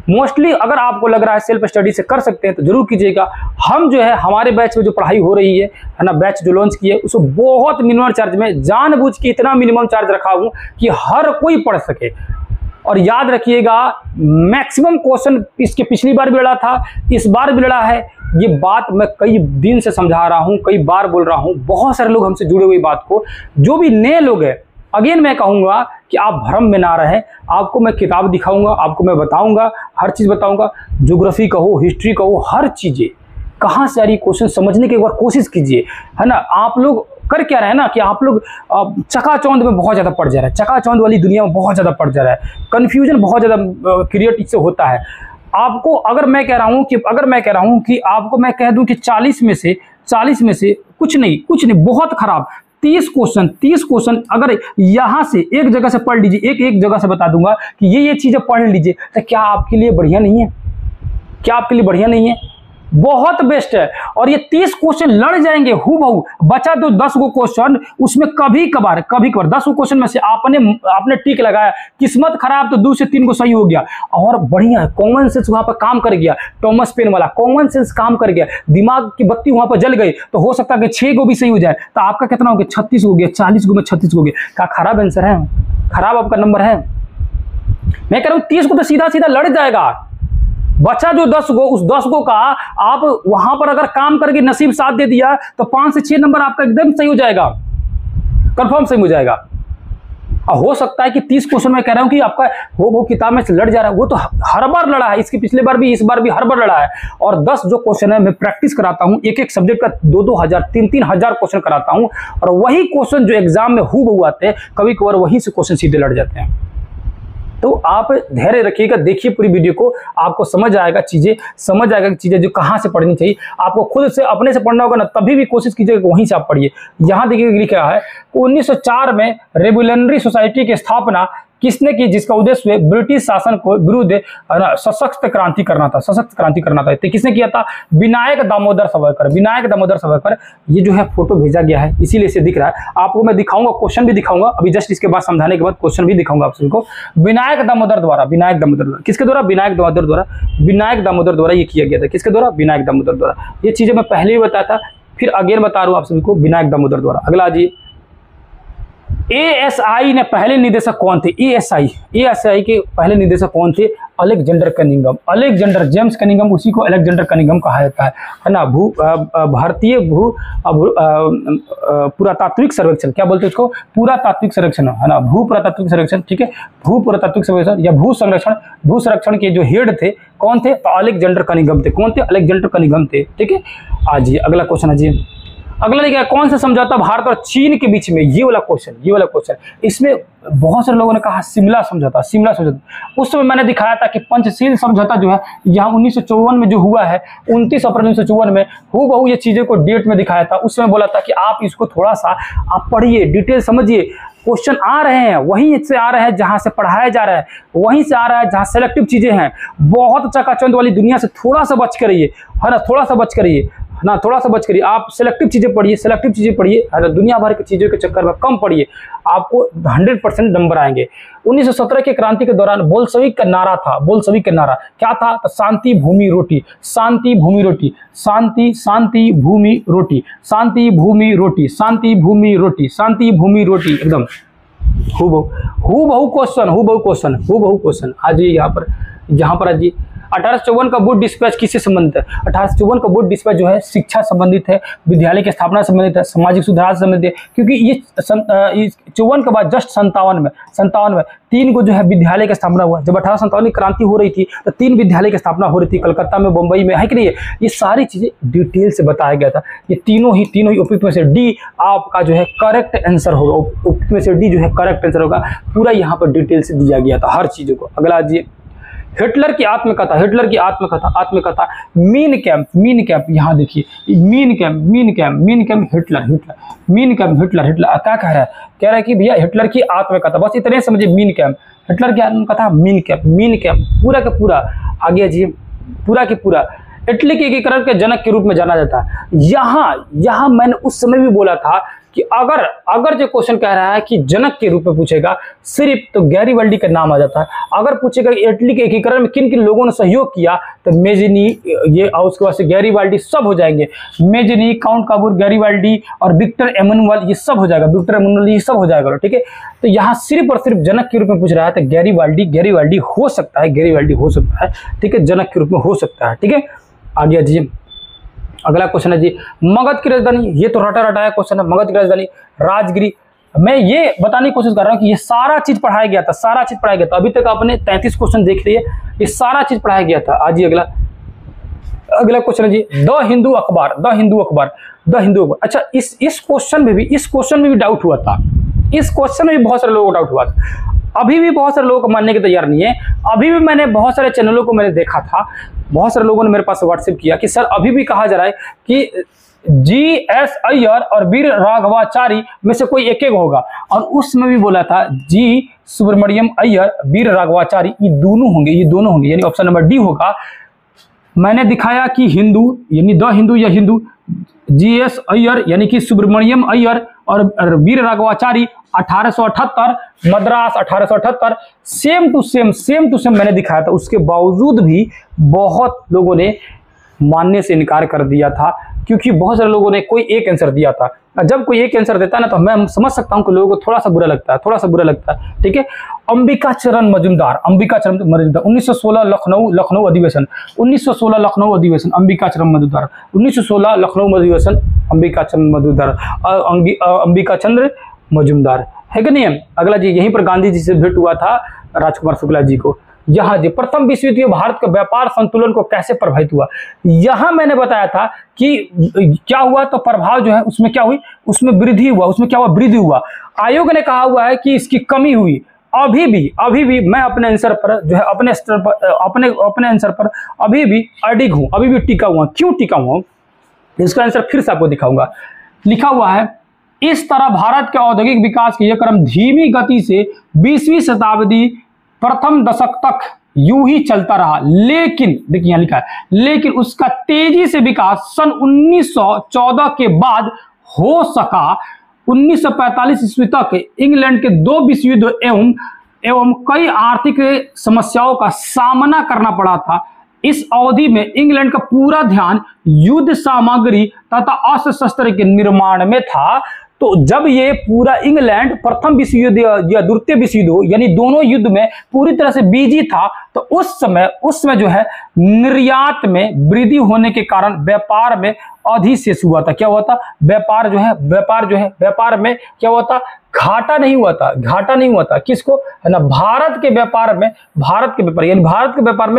मोस्टली अगर आपको लग रहा है सेल्फ स्टडी से कर सकते हैं तो जरूर कीजिएगा। हम जो है हमारे बैच में जो पढ़ाई हो रही है ना, बैच जो लॉन्च किए उसको बहुत मिनिमम चार्ज में, जानबूझ के इतना मिनिमम चार्ज रखा हूं कि हर कोई पढ़ सके। और याद रखिएगा मैक्सिमम क्वेश्चन इसके पिछली बार भी लड़ा था, इस बार भी लड़ा है। ये बात मैं कई दिन से समझा रहा हूं, कई बार बोल रहा हूं, बहुत सारे लोग हमसे जुड़े हुए बात को। जो भी नए लोग हैं, अगेन मैं कहूंगा कि आप भ्रम में ना रहें। आपको मैं किताब दिखाऊंगा, आपको मैं बताऊंगा, हर चीज़ बताऊंगा। ज्योग्राफी कहो, हिस्ट्री कहो, हर चीज़ें कहाँ से आ रही क्वेश्चन समझने की एक बार कोशिश कीजिए, है ना। आप लोग कर क्या रहे हैं ना कि आप लोग चकाचौंध में बहुत ज़्यादा पड़ जा रहे हैं, चकाचौंध वाली दुनिया में बहुत ज़्यादा पड़ जा रहा है, कन्फ्यूजन बहुत ज़्यादा क्रिएट इससे होता है। आपको अगर मैं कह रहा हूँ कि आपको मैं कह दूं कि 40 में से कुछ नहीं बहुत खराब 30 क्वेश्चन अगर यहाँ से एक जगह से पढ़ लीजिए, एक जगह से बता दूंगा कि ये चीजें पढ़ लीजिए, तो क्या आपके लिए बढ़िया नहीं है? बहुत बेस्ट है। और ये 30 क्वेश्चन लड़ जाएंगे हूबहू। बचा दो 10 गो क्वेश्चन, उसमें कभी कभार 10 गो क्वेश्चन में से आपने टिक लगाया, किस्मत खराब तो 2 से 3 को सही हो गया, और बढ़िया कॉमन सेंस वहां पर काम कर गया। टॉमस पेन वाला कॉमन सेंस काम कर गया, दिमाग की बत्ती वहां पर जल गई, तो हो सकता है कि 6 गो भी सही हो जाए। तो आपका कितना हो गया? 36 हो गया। 40 गो में 36 हो गया। क्या खराब आंसर है? खराब आपका नंबर है? मैं कह रहा हूं 30 को तो सीधा सीधा लड़ जाएगा। बचा जो 10 गो, उस 10 गो का आप वहां पर अगर काम करके नसीब साथ दे दिया तो 5 से 6 नंबर आपका एकदम सही हो जाएगा, कंफर्म सही हो जाएगा। और हो सकता है कि 30 क्वेश्चन में कह रहा हूं कि आपका वो किताब में से लड़ जा रहा है, वो तो हर बार लड़ा है, इसके पिछले बार भी, इस बार भी हर बार लड़ा है। और 10 जो क्वेश्चन है मैं प्रैक्टिस कराता हूं, एक सब्जेक्ट का 2-2 हजार 3-3 हजार क्वेश्चन कराता हूं, और वही क्वेश्चन जो एग्जाम में हूबहू आते हैं, कभी कभार वही से क्वेश्चन सीधे लड़ जाते हैं। तो आप धैर्य रखिएगा, देखिए पूरी वीडियो को, आपको समझ आएगा चीजें जो कहाँ से पढ़नी चाहिए। आपको खुद से अपने से पढ़ना होगा ना, तभी भी कोशिश कीजिएगा वहीं से आप पढ़िए। यहाँ देखिए लिखा है 1904 में रेवोल्यूशनरी सोसाइटी की स्थापना किसने की, जिसका उद्देश्य ब्रिटिश शासन को विरुद्ध सशक्त क्रांति करना था। तो किसने किया था? विनायक दामोदर सावरकर। ये जो है फोटो भेजा गया है, इसीलिए इसे दिख रहा है। आपको मैं दिखाऊंगा, क्वेश्चन भी दिखाऊंगा अभी, जस्ट इसके बाद समझाने के बाद क्वेश्चन भी दिखाऊंगा आप सभी को। विनायक दामोदर द्वारा किसके द्वारा? विनायक दामोदर द्वारा ये किया गया था। किसके द्वारा? विनायक दामोदर द्वारा। ये चीजें मैं पहले भी बताया था, फिर अगेन बता रहा हूं आप सभी को, विनायक दामोदर द्वारा। अगला जी, एएसआई ने पहले निदेशक कौन थे? एएसआई के पहले निदेशक कौन थे? अलेक्जेंडर कनिंघम, जेम्स कनिंघम, उसी को अलेक्जेंडर कनिंघम कहा जाता है ना। भारतीय पुरातात्विक सर्वेक्षण, क्या बोलते हैं उसको? पुरातात्विक सर्वेक्षण, है ना, भू पुरातात्विक सर्वेक्षण, ठीक है, भू पुरातात्विक सर्वेक्षण या भू संरक्षण के जो हेड थे कौन थे? तो अलेक्जेंडर कनिंघम थे। कौन थे? अलेक्जेंडर कनिंघम थे, ठीक है। आज जी अगला क्वेश्चन है जी, अगला देखिए, कौन सा समझौता भारत और चीन के बीच में? ये वाला क्वेश्चन। इसमें बहुत सारे लोगों ने कहा शिमला समझौता। उस समय मैंने दिखाया था कि पंचशील समझौता जो है यहाँ 1954 में जो हुआ है, 29 अप्रैल 1954 में, हूबहू ये चीजें को डेट में दिखाया था। उस समय बोला था कि आप इसको थोड़ा सा आप पढ़िए, डिटेल समझिए। क्वेश्चन आ रहे हैं वहीं से आ रहे हैं जहां से पढ़ाया जा रहा है, वहीं से आ रहा है जहां सेलेक्टिव चीजें हैं। बहुत चकाचौंध वाली दुनिया से थोड़ा सा बच कर रहिए, है ना, थोड़ा सा बच करिए। आप सेलेक्टिव चीजें पढ़िए, है ना, दुनिया भर की चीजों के चक्कर में कम पढ़िए, आपको 100% नंबर आएंगे। 1917 की क्रांति के दौरान बोल्शेविक का नारा क्या था? तो शांति भूमि रोटी, एकदम हूबहू क्वेश्चन। आज यहाँ पर आज 1854 का वुड डिस्पैच किससे संबंधित है? 1854 का वुड डिस्पैच जो है शिक्षा संबंधित है, विद्यालय की स्थापना संबंधित है, सामाजिक सुधार से संबंधित है, क्योंकि ये 54 के बाद जस्ट 57 में 3 को जो है विद्यालय की स्थापना हुआ। जब 1857 की क्रांति हो रही थी तो 3 विद्यालय की स्थापना हो रही थी, कलकत्ता में, मुंबई में, है कि नहीं? ये सारी चीजें डिटेल से बताया गया था। ये तीनों ही उपयुक्त में से डी आपका जो है करेक्ट आंसर होगा, उपयुक्त में से डी जो है करेक्ट आंसर होगा। पूरा यहाँ पर डिटेल से दिया गया था हर चीजों को। अगला जी, हिटलर की आत्मकथा, मीन कैंप, यहाँ देखिए मीन कैंप हिटलर क्या कह रहा है? कह रहा है कि भैया हिटलर की आत्मकथा, बस इतने समझिए। मीन कैंप, हिटलर की आत्मकथा, मीन कैंप पूरा का पूरा। आगे जी, पूरा के पूरा इटली के एकीकरण के जनक के रूप में जाना जाता है। यहाँ मैंने उस समय भी बोला था कि अगर जो क्वेश्चन कह रहा है कि जनक के रूप में पूछेगा सिर्फ, तो गैरीबाल्डी का नाम आ जाता है। अगर पूछेगा इटली के एकीकरण में किन किन लोगों ने सहयोग किया, तो मेजिनी, ये और उसके बाद से गैरीबाल्डी सब हो जाएंगे। मेजिनी, काउंट काबूर, गैरीबाल्डी और विक्टर एमनुअल, ये सब हो जाएगा, ठीक है। तो यहाँ सिर्फ और सिर्फ जनक के रूप में पूछ रहा है, तो गैरीबाल्डी हो सकता है, ठीक है, जनक के रूप में हो सकता है, ठीक है। आगे जी, अगला क्वेश्चन है जी, मगध की राजधानी, ये तो रटाया क्वेश्चन है। मगध की राजधानी राजगिरी। मैं ये बताने की कोशिश कर रहा हूँ कि ये सारा चीज पढ़ाया गया था, अभी तक आपने 33 क्वेश्चन देख लिए, ये सारा चीज पढ़ाया गया था। आज ही अगला क्वेश्चन है जी, द हिंदू अखबार। अच्छा, इस क्वेश्चन में भी डाउट हुआ था। इस क्वेश्चन में भी बहुत सारे लोगों को डाउट हुआ था। अभी भी बहुत सारे लोगों को मानने के तैयार नहीं है। अभी भी मैंने बहुत सारे चैनलों को मैंने देखा था, बहुत सारे लोगों ने मेरे पास व्हाट्सएप किया कि सर अभी भी कहा जा रहा है कि जी.एस. अय्यर और वीर राघवाचारी में से कोई एक होगा, और उसमें भी बोला था जी सुब्रमण्यम अय्यर, वीर राघवाचारी, ये दोनों होंगे, यानी ऑप्शन नंबर डी होगा। मैंने दिखाया कि हिंदू यानी द हिंदू या हिंदू, जी.एस. अय्यर यानी कि सुब्रमण्यम अय्यर और Veer Raghavachari 1878, Madras 1878, same to same मैंने दिखाया था। उसके बावजूद भी बहुत लोगों ने मानने से इनकार कर दिया था, क्योंकि बहुत सारे लोगों ने कोई एक आंसर दिया था। जब कोई एक आंसर देता है ना, तो मैं समझ सकता हूं कि लोगों को थोड़ा सा बुरा लगता है, ठीक है। अंबिका चरण मजुमदार 1916 लखनऊ अधिवेशन, 1916 लखनऊ अधिवेशन, अंबिका चरण मजुमदार, 1916 लखनऊ अधिवेशन, अंबिका चंद्र मजुमदार, है कि नहीं है। अगला जी, यहीं पर गांधी जी से भेंट हुआ था राजकुमार शुक्ला जी को। यहाँ जी, प्रथम विश्व युद्ध भारत के व्यापार संतुलन को कैसे प्रभावित हुआ, यहाँ मैंने बताया था कि क्या हुआ, तो प्रभाव जो है उसमें क्या हुई, उसमें वृद्धि हुआ। आयोग ने कहा हुआ है कि इसकी कमी हुई। अभी भी मैं अपने आंसर पर जो है, अपने आंसर पर अभी भी अडिग हूं, अभी भी टिका हुआ। क्यों टिका हुआ? इसका आंसर फिर से आपको दिखाऊंगा। लिखा हुआ है, इस तरह भारत के औद्योगिक विकास की यह क्रम धीमी गति से 20वीं शताब्दी प्रथम दशक तक यूं ही चलता रहा, लेकिन देखिए यहाँ लिखा है, लेकिन उसका तेजी से विकास सन 1914 के बाद हो सका। 1945 ईस्वी तक इंग्लैंड के 2 विश्व युद्ध एवं कई आर्थिक समस्याओं का सामना करना पड़ा था। इस अवधि में इंग्लैंड का पूरा ध्यान युद्ध सामग्री तथा अस्त्र शस्त्र के निर्माण में था। तो जब ये पूरा इंग्लैंड प्रथम विश्व युद्ध या द्वितीय विश्व युद्ध यानी दोनों युद्ध में पूरी तरह से बिजी था, तो उस समय जो है निर्यात में वृद्धि होने के कारण व्यापार में अधिशेष हुआ था। क्या हुआ था? व्यापार में क्या हुआ था? घाटा नहीं हुआ था। किसको? है ना, भारत के व्यापार में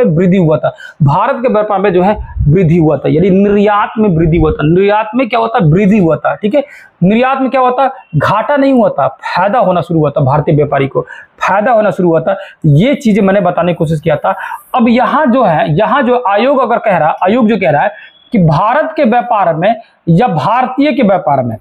वृद्धि हुआ था। भारत के व्यापार में जो है वृद्धि हुआ था, यानी निर्यात में वृद्धि हुआ था। निर्यात में क्या होता? वृद्धि हुआ था, ठीक है। निर्यात में क्या होता? घाटा नहीं हुआ था, फायदा होना शुरू हुआ था। भारतीय व्यापारी को फायदा होना शुरू हुआ था। ये चीजें मैंने बताने की कोशिश किया था। अब यहाँ जो आयोग कह रहा है कि भारत के व्यापार में या भारतीय के व्यापार में,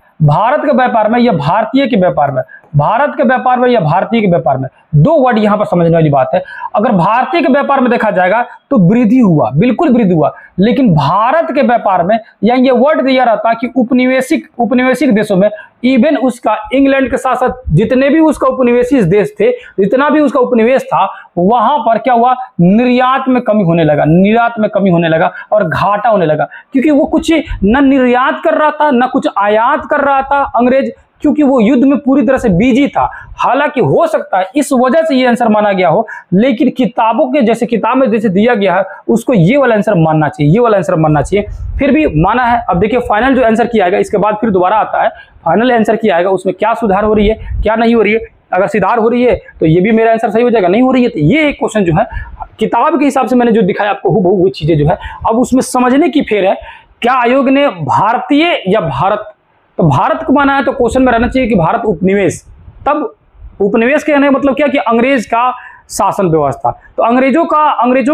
दो वर्ड यहाँ पर समझने वाली बात है। अगर भारतीय के व्यापार में देखा जाएगा तो वृद्धि हुआ, बिल्कुल वृद्धि हुआ, लेकिन भारत के व्यापार में या ये वर्ड दिया रहता कि उपनिवेशिक देशों में, इवन उसका इंग्लैंड के साथ साथ जितने भी उसका उपनिवेशी देश थे, जितना भी उसका उपनिवेश था, वहां पर क्या हुआ? निर्यात में कमी होने लगा और घाटा होने लगा, क्योंकि वो कुछ न निर्यात कर रहा था न कुछ आयात कर रहा था अंग्रेज। क्योंकि वो युद्ध में पूरी तरह से बिजी था। हालांकि हो सकता है इस वजह से ये आंसर माना गया हो, लेकिन किताबों के जैसे किताब में जैसे दिया गया है उसको ये वाला आंसर मानना चाहिए, ये वाला आंसर मानना चाहिए, फिर भी माना है। अब देखिए फाइनल जो आंसर किया आएगा इसके बाद फिर दोबारा आता है फाइनल आंसर किया आएगा, उसमें क्या सुधार हो रही है क्या नहीं हो रही है। अगर सुधार हो रही है तो ये भी मेरा आंसर सही हो जाएगा, नहीं हो रही है तो ये एक क्वेश्चन जो है किताब के हिसाब से मैंने जो दिखाया आपको हूबहू वो चीजें जो है अब उसमें समझने की फेर है। क्या आयोग ने भारतीय या भारत, तो भारत को माना है तो क्वेश्चन में रहना चाहिए कि भारत उपनिवेश। तब उपनिवेश कहने का मतलब क्या कि अंग्रेज का शासन व्यवस्था, तो अंग्रेजों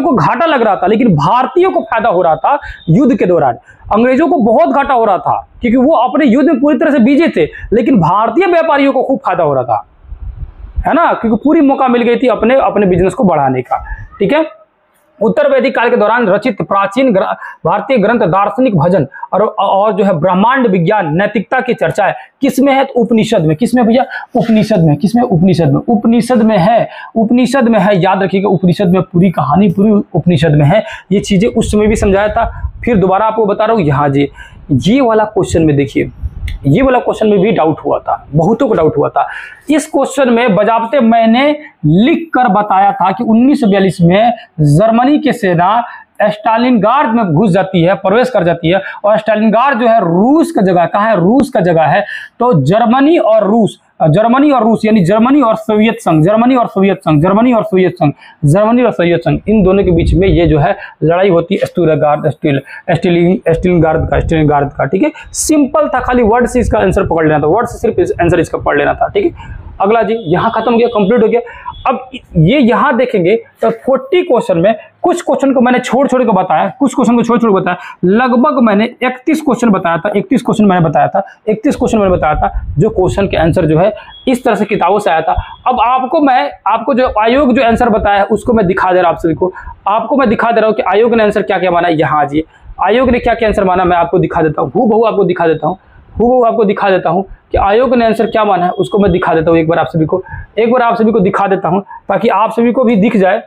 को घाटा लग रहा था लेकिन भारतीयों को फायदा हो रहा था युद्ध के दौरान। अंग्रेजों को बहुत घाटा हो रहा था क्योंकि वो अपने युद्ध में पूरी तरह से बिजी थे, लेकिन भारतीय व्यापारियों को खूब फायदा हो रहा था, है ना, क्योंकि पूरी मौका मिल गई थी अपने बिजनेस को बढ़ाने का। ठीक है, उत्तर वैदिक काल के दौरान रचित प्राचीन भारतीय ग्रंथ दार्शनिक भजन और जो है ब्रह्मांड विज्ञान नैतिकता की चर्चा है किसमें है, तो उपनिषद में। किसमें भैया, उपनिषद में। किसमें, उपनिषद में। उपनिषद में है, उपनिषद में है, याद रखिएगा उपनिषद में पूरी कहानी पूरी उपनिषद में है। ये चीजें उस समय भी समझाया था, फिर दोबारा आपको बता रहा हूँ। यहाँ जी ये वाला क्वेश्चन में देखिए, ये वाला क्वेश्चन में भी डाउट हुआ था, बहुतों को डाउट हुआ था। इस क्वेश्चन में बजाबते मैंने लिख कर बताया था कि 1942 में जर्मनी की सेना स्टालिनग्राड में घुस जाती है, प्रवेश कर जाती है, और स्टालिनग्राड जो है रूस का जगह, कहाँ है, रूस का जगह है। तो जर्मनी और रूस यानी जर्मनी और सोवियत संघ, इन दोनों के बीच में ये जो है लड़ाई होती है स्टालिनग्राड का। ठीक है, सिंपल था, खाली वर्ड से इसका आंसर पकड़ लेना था, वर्ड से सिर्फ आंसर इसका पढ़ लेना था। ठीक है, अगला जी यहाँ खत्म हो गया, कंप्लीट हो गया। अब ये यहाँ देखेंगे तो 40 क्वेश्चन में कुछ क्वेश्चन को मैंने छोड़ के बताया, कुछ क्वेश्चन को छोड़ के बताया। लगभग मैंने 31 क्वेश्चन बताया था, 31 क्वेश्चन मैंने बताया था जो क्वेश्चन के आंसर जो है इस तरह से किताबों से आया था। अब आपको जो आयोग जो आंसर बताया है उसको मैं दिखा दे रहा हूं आप सभी को, आपको मैं दिखा दे रहा हूं कि आयोग ने आंसर क्या क्या माना है। यहाँ जी आयोग ने क्या क्या आंसर माना मैं आपको दिखा देता हूँ, हूबहू आपको दिखा देता हूँ कि आयोग ने आंसर क्या माना है, उसको मैं दिखा देता हूँ एक बार आप सभी को दिखा देता हूँ ताकि आप सभी को भी दिख जाए,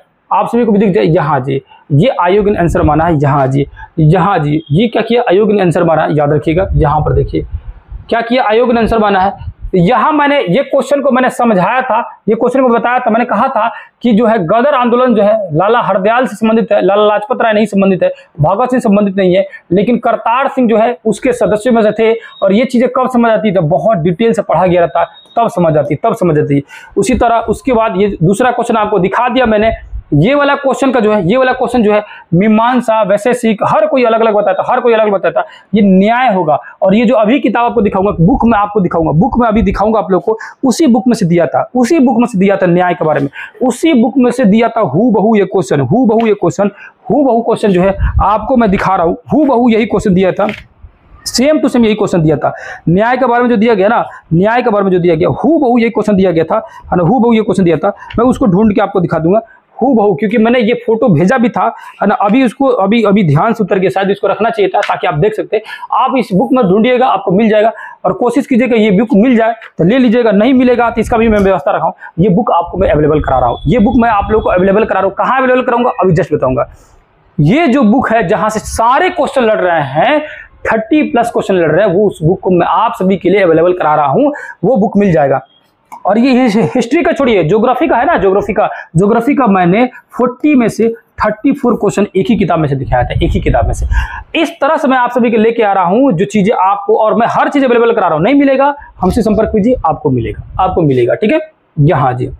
यहाँ जी ये आयोग ने आंसर माना है। यहाँ जी ये क्या किया, आयोग ने आंसर माना है, याद रखिएगा। यहाँ पर देखिए क्या किया, आयोग ने आंसर माना है। यहाँ मैंने ये क्वेश्चन को मैंने समझाया था, ये क्वेश्चन को बताया था, मैंने कहा था कि जो है गदर आंदोलन जो है लाला हरदयाल से संबंधित है, लाला लाजपत राय नहीं संबंधित है, भगत सिंह संबंधित नहीं है, लेकिन करतार सिंह जो है उसके सदस्यों में से थे। और ये चीजें कब समझ आती थी, बहुत डिटेल से पढ़ा गया था, तब समझ आती। उसी तरह उसके बाद ये दूसरा क्वेश्चन आपको दिखा दिया मैंने। ये वाला क्वेश्चन जो है मीमांसा वैशेषिक हर कोई अलग अलग बताता, ये न्याय होगा। और ये जो अभी किताब आपको दिखाऊंगा, बुक में अभी दिखाऊंगा आप लोग को, उसी बुक में से दिया था न्याय के बारे में, उसी बुक में से दिया था हूबहू ये क्वेश्चन जो है आपको मैं दिखा रहा हूँ। हूबहू यही क्वेश्चन दिया था, सेम टू सेम यही क्वेश्चन दिया था। न्याय के बारे में जो दिया गया हूबहू यही क्वेश्चन दिया गया था, है ना, हूबहू ये क्वेश्चन दिया था। मैं उसको ढूंढ के आपको दिखा दूंगा हूबहू, क्योंकि मैंने ये फोटो भेजा भी था, है ना। अभी ध्यान से उतर गया, शायद इसको रखना चाहिए था ताकि आप देख सकते। आप इस बुक में ढूंढिएगा, आपको मिल जाएगा, और कोशिश कीजिएगा ये बुक मिल जाए तो ले लीजिएगा, नहीं मिलेगा तो इसका भी मैं व्यवस्था रखा हूँ। ये बुक आपको मैं अवेलेबल करा रहा हूँ, कहाँ अवेलेबल कराऊंगा अभी जस्ट बताऊंगा। ये जो बुक है जहां से सारे क्वेश्चन लड़ रहे हैं, 30+ क्वेश्चन लड़ रहे हैं, वो उस बुक को मैं आप सभी के लिए अवेलेबल करा रहा हूँ, वो बुक मिल जाएगा। और ये हिस्ट्री का छोड़िए, ज्योग्राफी का है ना, ज्योग्राफी का मैंने 40 में से 34 क्वेश्चन एक ही किताब में से दिखाया था, एक ही किताब में से। इस तरह से मैं आप सभी के लेके आ रहा हूं जो चीजें आपको, और मैं हर चीज अवेलेबल करा रहा हूं। नहीं मिलेगा हमसे संपर्क कीजिए, आपको मिलेगा। ठीक है, यहाँ जी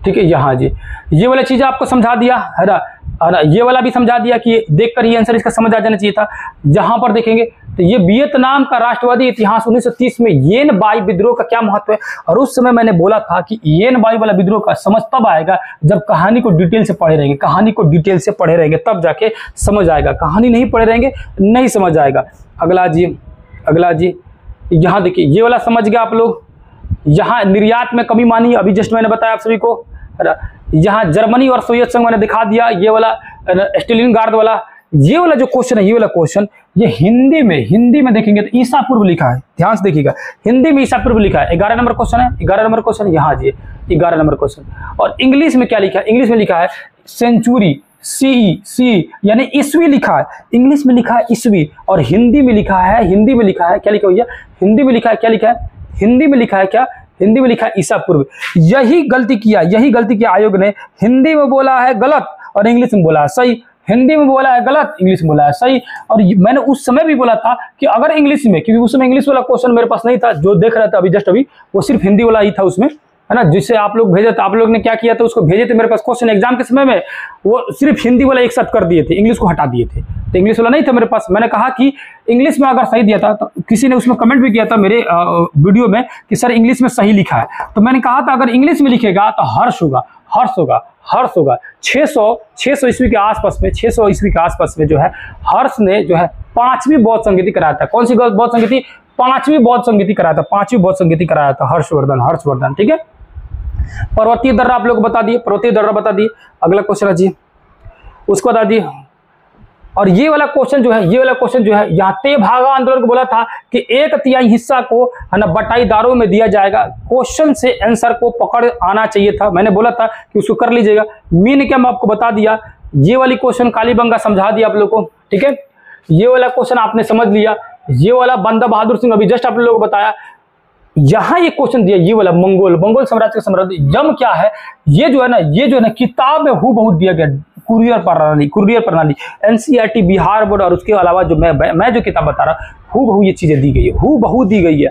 ठीक है, यहाँ जी ये वाला चीज आपको समझा दिया है ना, ये वाला भी समझा दिया कि देखकर ये आंसर इसका समझ आ जाना चाहिए था। जहां पर देखेंगे तो ये वियतनाम का राष्ट्रवादी इतिहास 1930 में येन बाई विद्रोह का क्या महत्व है। और उस समय मैंने बोला था कि येन बाई वाला विद्रोह का समझ तब आएगा जब कहानी को डिटेल से पढ़े रहेंगे, तब जाके समझ आएगा। कहानी नहीं पढ़े रहेंगे नहीं समझ आएगा। अगला जी यहाँ देखिए, ये वाला समझ गया आप लोग। यहाँ निर्यात में कमी मानी, अभी जस्ट मैंने बताया आप सभी को। यहाँ जर्मनी और सोवियत संघ मैंने दिखा दिया। ये वाला स्टालिनग्राड वाला, ये वाला जो क्वेश्चन है, ये हिंदी में देखेंगे तो ईसा पूर्व लिखा है, ध्यान से देखिएगा, हिंदी में ईसा पूर्व लिखा है। 11 नंबर क्वेश्चन यहाँ जी 11 नंबर क्वेश्चन। और इंग्लिश में क्या लिखा है, इंग्लिश में लिखा है सेंचुरी सी यानी ईस्वी लिखा है, इंग्लिश में लिखा है ईस्वी, और हिंदी में लिखा है क्या लिखा भैया, हिंदी में लिखा है क्या लिखा है, हिंदी में लिखा है क्या, हिंदी में लिखा है ईसा पूर्व। यही गलती किया आयोग ने, हिंदी में बोला है गलत और इंग्लिश में बोला है सही, हिंदी में बोला है गलत, इंग्लिश में बोला है सही। और मैंने उस समय भी बोला था कि अगर इंग्लिश में, क्योंकि उस समय इंग्लिश वाला क्वेश्चन मेरे पास नहीं था, जो देख रहा था अभी जस्ट अभी, वो सिर्फ हिंदी वाला ही था उसमें, है ना, जिससे आप लोग भेजे थे, आप लोग ने क्या किया था, उसको भेजे थे मेरे पास क्वेश्चन एग्जाम के समय में, वो सिर्फ हिंदी वाला एक साथ कर दिए थे, इंग्लिश को हटा दिए थे, तो इंग्लिश वाला नहीं था मेरे पास। मैंने कहा कि इंग्लिश में अगर सही दिया था, तो किसी ने उसमें कमेंट भी किया था मेरे वीडियो में कि सर इंग्लिश में सही लिखा है, तो मैंने कहा था अगर इंग्लिश में लिखेगा तो हर्ष होगा। 600 ईस्वी के आसपास में, 600 ईस्वी के आसपास में जो है हर्ष ने जो है 5वीं बौद्ध संगीति कराया था। कौन सी बौद्ध संगीति? 5वीं बौद्ध संगीति कराया था, 5वीं बौद्ध संगीति कराया था हर्षवर्धन, ठीक है। पर्वतीय दर्रा आप लोग बता दिए, अगला क्वेश्चन है जी, उसको बता दिए। और ये वाला क्वेश्चन जो है यहाँ तेभागा आंदोलन को बोला था कि 1/3 हिस्सा को है ना बटाईदारों में दिया जाएगा। क्वेश्चन से आंसर को पकड़ आना चाहिए था, मैंने बोला था कि उसको कर लीजिएगा। मीन क्या मैं आपको बता दिया, ये वाली क्वेश्चन कालीबंगा समझा दिया आप लोग को, ठीक है। ये वाला क्वेश्चन आपने समझ लिया, ये वाला बंदा बहादुर सिंह अभी जस्ट आप लोगों को बताया। यहाँ ये क्वेश्चन दिया, ये वाला मंगोल साम्राज्य का साम्राज्य यम क्या है, ये जो है ना किताब में हूबहू दिया गया, कुरियर प्रणाली एनसीईआरटी बिहार बोर्ड, और उसके अलावा जो मैं जो किताब बता रहा हूबहू ये चीजें दी गई है।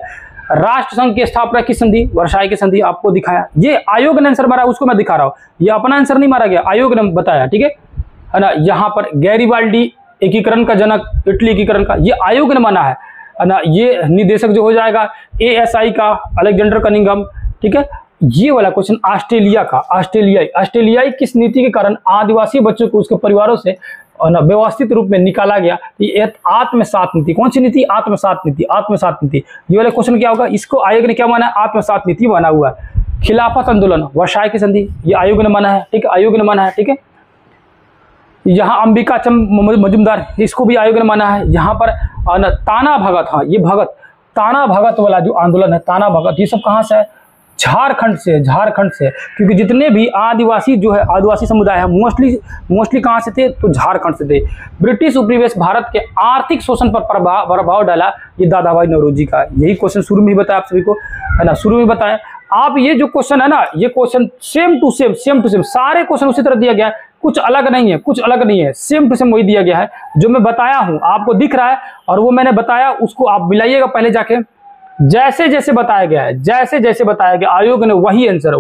राष्ट्र संघ की स्थापना की संधि, वर्साई की संधि आपको दिखाया, ये आयोग ने आंसर मारा, उसको मैं दिखा रहा हूँ, ये अपना आंसर नहीं मारा गया, आयोग ने बताया, ठीक है ना। यहाँ पर गैरिबाल्डी एकीकरण का जनक, इटली एकीकरण का, ये आयोग ने माना है ना। ये निदेशक जो हो जाएगा ASI का अलेक्जेंडर कनिंघम, ठीक है। ये वाला क्वेश्चन ऑस्ट्रेलिया का, ऑस्ट्रेलियाई किस नीति के कारण आदिवासी बच्चों को उसके परिवारों से व्यवस्थित रूप में निकाला गया? ये आत्मसात नीति। कौन सी नीति? आत्मसात नीति। ये वाला क्वेश्चन क्या होगा, इसको आयोग ने क्या माना है? आत्मसात नीति माना हुआ है। खिलाफत आंदोलन, वर्साई की संधि, ये आयोग ने माना है, ठीक है, ठीक है। यहाँ अंबिका चंद मजुमदार, इसको भी आयोग ने माना है। यहाँ पर ताना भगत, हाँ ये भगत, ताना भगत वाला जो आंदोलन है, ताना भगत, ये सब कहाँ से है? झारखंड से, क्योंकि जितने भी आदिवासी जो है, आदिवासी समुदाय है, मोस्टली कहाँ से थे? तो झारखंड से थे। ब्रिटिश उपनिवेश भारत के आर्थिक शोषण पर प्रभाव डाला, ये दादाभाई नौरोजी का, यही क्वेश्चन शुरू में ही बताया आप सभी को, है ना, शुरू में बताया। आप ये जो क्वेश्चन है ना, ये क्वेश्चन सेम टू सेम सारे क्वेश्चन उसी तरह दिया गया है, कुछ अलग नहीं है, सेम टू सेम वही दिया गया है जो मैं बताया हूं, आपको दिख रहा है, और वो मैंने बताया उसको आप मिलाइएगा पहले जाके, जैसे जैसे बताया गया आयोग ने वही आंसर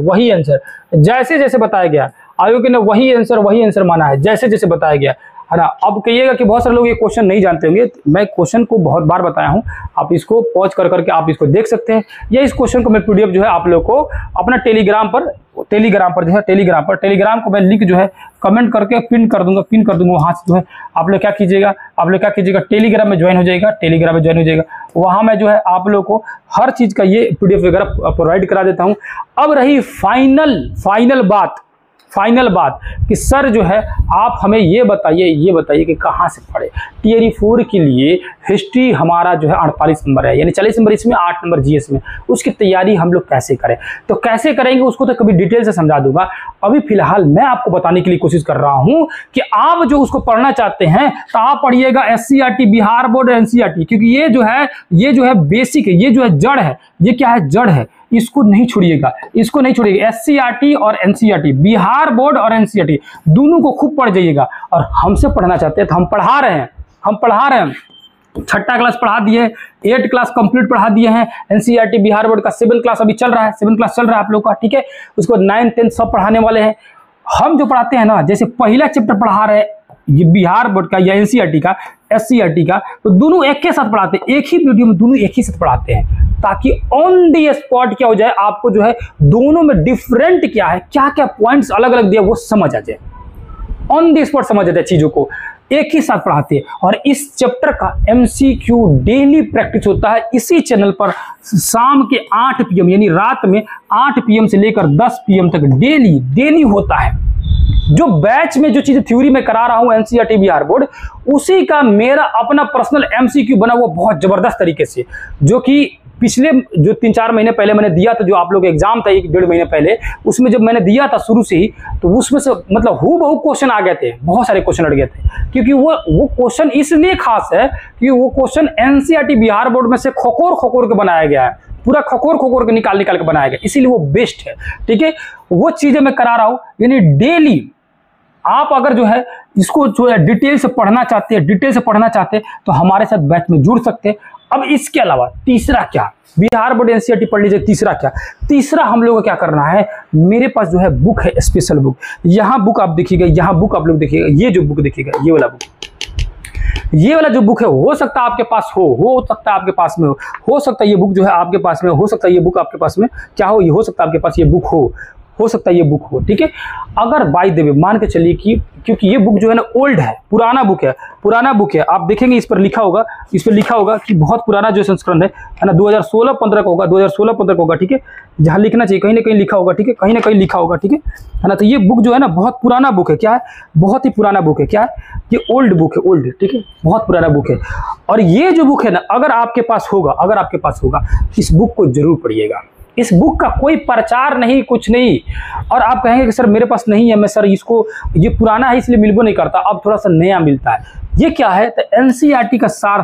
जैसे बताया गया, आयोग ने वही आंसर माना है, जैसे बताया गया, है ना। अब कहिएगा कि बहुत सारे लोग ये क्वेश्चन नहीं जानते होंगे, मैं क्वेश्चन को बहुत बार बताया हूं, आप इसको पॉज करके आप इसको देख सकते हैं, या इस क्वेश्चन को मैं PDF जो है आप लोग को अपना टेलीग्राम को मैं लिंक जो है कमेंट करके पिन कर दूंगा वहां से जो है आप लोग क्या कीजिएगा, टेलीग्राम में ज्वाइन हो जाएगा, वहां मैं जो है आप लोग को हर चीज का ये PDF वगैरह प्रोवाइड करा देता हूं। अब रही फाइनल बात कि सर जो है आप हमें ये बताइए कि कहाँ से पढ़े। Tier 4 के लिए हिस्ट्री हमारा जो है 48 नंबर है, यानी 40 नंबर इसमें, 8 नंबर GS में, उसकी तैयारी हम लोग कैसे करें, तो कैसे करेंगे उसको तो कभी डिटेल से समझा दूंगा। अभी फिलहाल मैं आपको बताने के लिए कोशिश कर रहा हूं कि आप जो उसको पढ़ना चाहते हैं तो आप पढ़िएगा SCERT, बिहार बोर्ड, NCERT, क्योंकि ये जो है बेसिक है, ये जो है जड़ है, ये क्या है? जड़ है, इसको नहीं छोड़िएगा। SCERT और NCERT, बिहार बोर्ड और NCERT दोनों को खूब पढ़ जाइएगा। और हमसे पढ़ना चाहते हैं तो हम पढ़ा रहे हैं, 6ठा क्लास पढ़ा दिए, 8 क्लास कंप्लीट पढ़ा दिए हैं। NCERT बिहार बोर्ड का 7 क्लास अभी चल रहा है, 7 क्लास चल रहा है आप लोग का, ठीक है। उसको 9, 10 सब पढ़ाने वाले हैं। हम जो पढ़ाते हैं ना, जैसे पहला चैप्टर पढ़ा रहे हैं ये बिहार बोर्ड का या NCERT का, SCERT का, तो दोनों एक के साथ पढ़ाते हैं, एक ही वीडियो में दोनों एक ही साथ पढ़ाते हैं, ताकि ऑन दी स्पॉट क्या हो जाए, आपको जो है दोनों में डिफरेंट क्या है, क्या क्या पॉइंट्स अलग अलग दिया वो समझ आ जाए, ऑन दी स्पॉट समझ आ जाए चीजों को, एक ही साथ पढ़ाते हैं। और इस चैप्टर का MCQ डेली प्रैक्टिस होता है इसी चैनल पर, शाम के 8 PM यानी रात में 8 PM से लेकर 10 PM तक डेली होता है। जो बैच में जो चीजें थ्योरी में करा रहा हूं NCERT बिहार बोर्ड, उसी का मेरा अपना पर्सनल MCQ बना हुआ बहुत जबरदस्त तरीके से, जो कि पिछले जो 3-4 महीने पहले मैंने दिया था, जो आप लोग एग्जाम था 1-1.5 महीने पहले, उसमें जब मैंने दिया था शुरू से ही, तो उसमें से मतलब हूबहू क्वेश्चन आ गए थे, बहुत सारे क्वेश्चन अड़ गए थे, क्योंकि वो क्वेश्चन इसलिए खास है कि वो क्वेश्चन एनसीईआरटी बिहार बोर्ड में से खकोर के बनाया गया है, पूरा खकोर के निकाल के बनाया गया, इसीलिए वो बेस्ट है। ठीक है, वो चीजें मैं करा रहा हूं, यानी डेली आप अगर जो है इसको जो है डिटेल से पढ़ना चाहते हैं तो हमारे साथ बैच में जुड़ सकते हैं। अब इसके अलावा तीसरा क्या, बिहार बोर्ड एनसीईआरटी पढ़ लीजिए। तीसरा हम लोगों को क्या करना है, मेरे पास जो है बुक है, स्पेशल बुक। यहाँ बुक आप देखिएगा, यहाँ बुक आप लोग देखिएगा, ये जो बुक देखिएगा, ये वाला जो बुक है, हो सकता है आपके पास हो सकता है आपके पास में हो सकता है ये बुक जो है आपके पास में, हो सकता है ये बुक आपके पास में क्या हो, ये हो सकता है आपके पास ये बुक हो सकता है ये बुक हो। ठीक है, अगर बाय द वे मान के चलिए कि क्योंकि ये बुक जो है ना ओल्ड है, पुराना बुक है, आप देखेंगे इस पर लिखा होगा कि बहुत पुराना जो संस्करण है ना, 2016-15 का होगा, 2016-15 का होगा। ठीक है, जहाँ लिखना चाहिए कहीं ना कहीं लिखा होगा। ठीक है, कहीं ना कहीं लिखा होगा। ठीक है ना, तो ये बुक जो है ना बहुत पुराना बुक है। क्या है, बहुत ही पुराना बुक है। क्या है, ये ओल्ड बुक है, ओल्ड। ठीक है, बहुत पुराना बुक है। और ये जो बुक है ना, अगर आपके पास होगा इस बुक को जरूर पढ़िएगा। इस बुक का कोई प्रचार नहीं, कुछ नहीं। और आप कहेंगे कि सर मेरे पास नहीं है, मैं सर ये पुराना है इसलिए मिलबो नहीं करता, अब थोड़ा सा नया मिलता है। ये क्या है, तो एनसीईआरटी का सार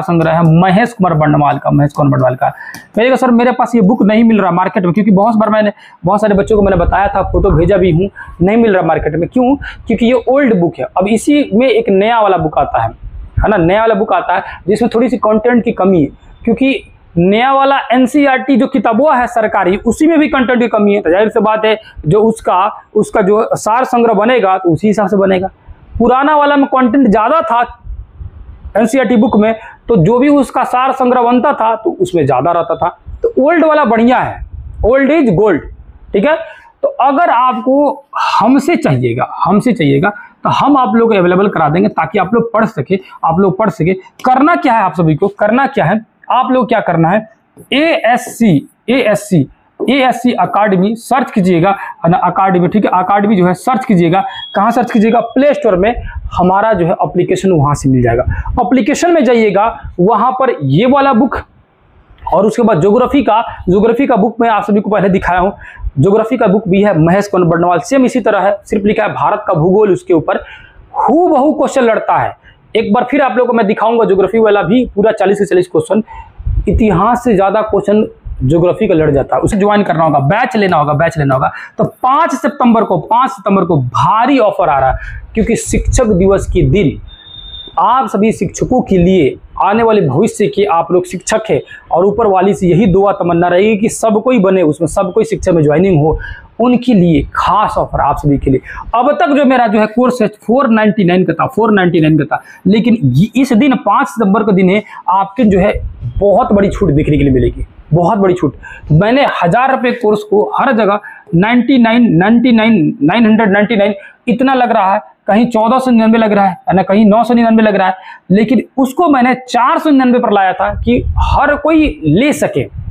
संग्रह है महेश कुमार बंडवाल का। कहिएगा सर मेरे पास ये बुक नहीं मिल रहा मार्केट में, क्योंकि बहुत सारे बच्चों को मैंने बताया था, फोटो भेजा भी हूँ, नहीं मिल रहा मार्केट में। क्यों, क्योंकि ये ओल्ड बुक है। अब इसी में एक नया वाला बुक आता है ना, नया वाला बुक आता है जिसमें थोड़ी सी कंटेंट की कमी है, क्योंकि नया वाला एनसीईआरटी जो किताबों है सरकारी, उसी में भी कंटेंट की कमी है। तो जाहिर सी बात है जो उसका जो सार संग्रह बनेगा तो उसी हिसाब से बनेगा। पुराना वाला में कंटेंट ज्यादा था एनसीईआरटी बुक में, तो जो भी उसका सार संग्रह बनता था तो उसमें ज्यादा रहता था। तो ओल्ड वाला बढ़िया है, ओल्ड इज गोल्ड। ठीक है, तो अगर आपको हमसे चाहिएगा तो हम आप लोग अवेलेबल करा देंगे, ताकि आप लोग पढ़ सके। करना क्या है, आप सभी को करना क्या है, आप लोग क्या करना है, ASC अकाडमी सर्च कीजिएगा ना, अकाडमी। ठीक है, अकाडमी जो है सर्च कीजिएगा। कहाँ सर्च कीजिएगा, प्ले स्टोर में हमारा जो है एप्लीकेशन वहां से मिल जाएगा। एप्लीकेशन में जाइएगा, वहां पर ये वाला बुक और उसके बाद ज्योग्राफी का बुक मैं आप सभी को पहले दिखाया हूँ। ज्योग्राफी का बुक भी है महेश कुमार बंडवाल, सेम इसी तरह है, सिर्फ लिखा है भारत का भूगोल, उसके ऊपर हूबहू क्वेश्चन लड़ता है। एक बार फिर आप लोगों को मैं दिखाऊंगा ज्योग्राफी वाला भी, पूरा 40 से 40 क्वेश्चन। इतिहास से ज्यादा क्वेश्चन ज्योग्राफी का लड़ जाता है। उसे ज्वाइन करना होगा, बैच लेना होगा। तो 5 सितंबर को भारी ऑफर आ रहा है, क्योंकि शिक्षक दिवस के दिन आप सभी शिक्षकों के लिए, आने वाले भविष्य के आप लोग शिक्षक है, और ऊपर वाली से यही दुआ तमन्ना रहेगी कि सब कोई बने, उसमें सब कोई शिक्षा में ज्वाइनिंग हो। उनके लिए खास ऑफर आप सभी के लिए। अब तक जो मेरा जो है कोर्स है 499 का था, लेकिन इस दिन 5 सितंबर का दिन है, आपके जो है बहुत बड़ी छूट देखने के लिए मिलेगी, बहुत बड़ी छूट। मैंने 1000 रुपये कोर्स को हर जगह 999 इतना लग रहा है, कहीं 1499 लग रहा है ना, कहीं 999 लग रहा है, लेकिन उसको मैंने 499 पर लाया था कि हर कोई ले सके।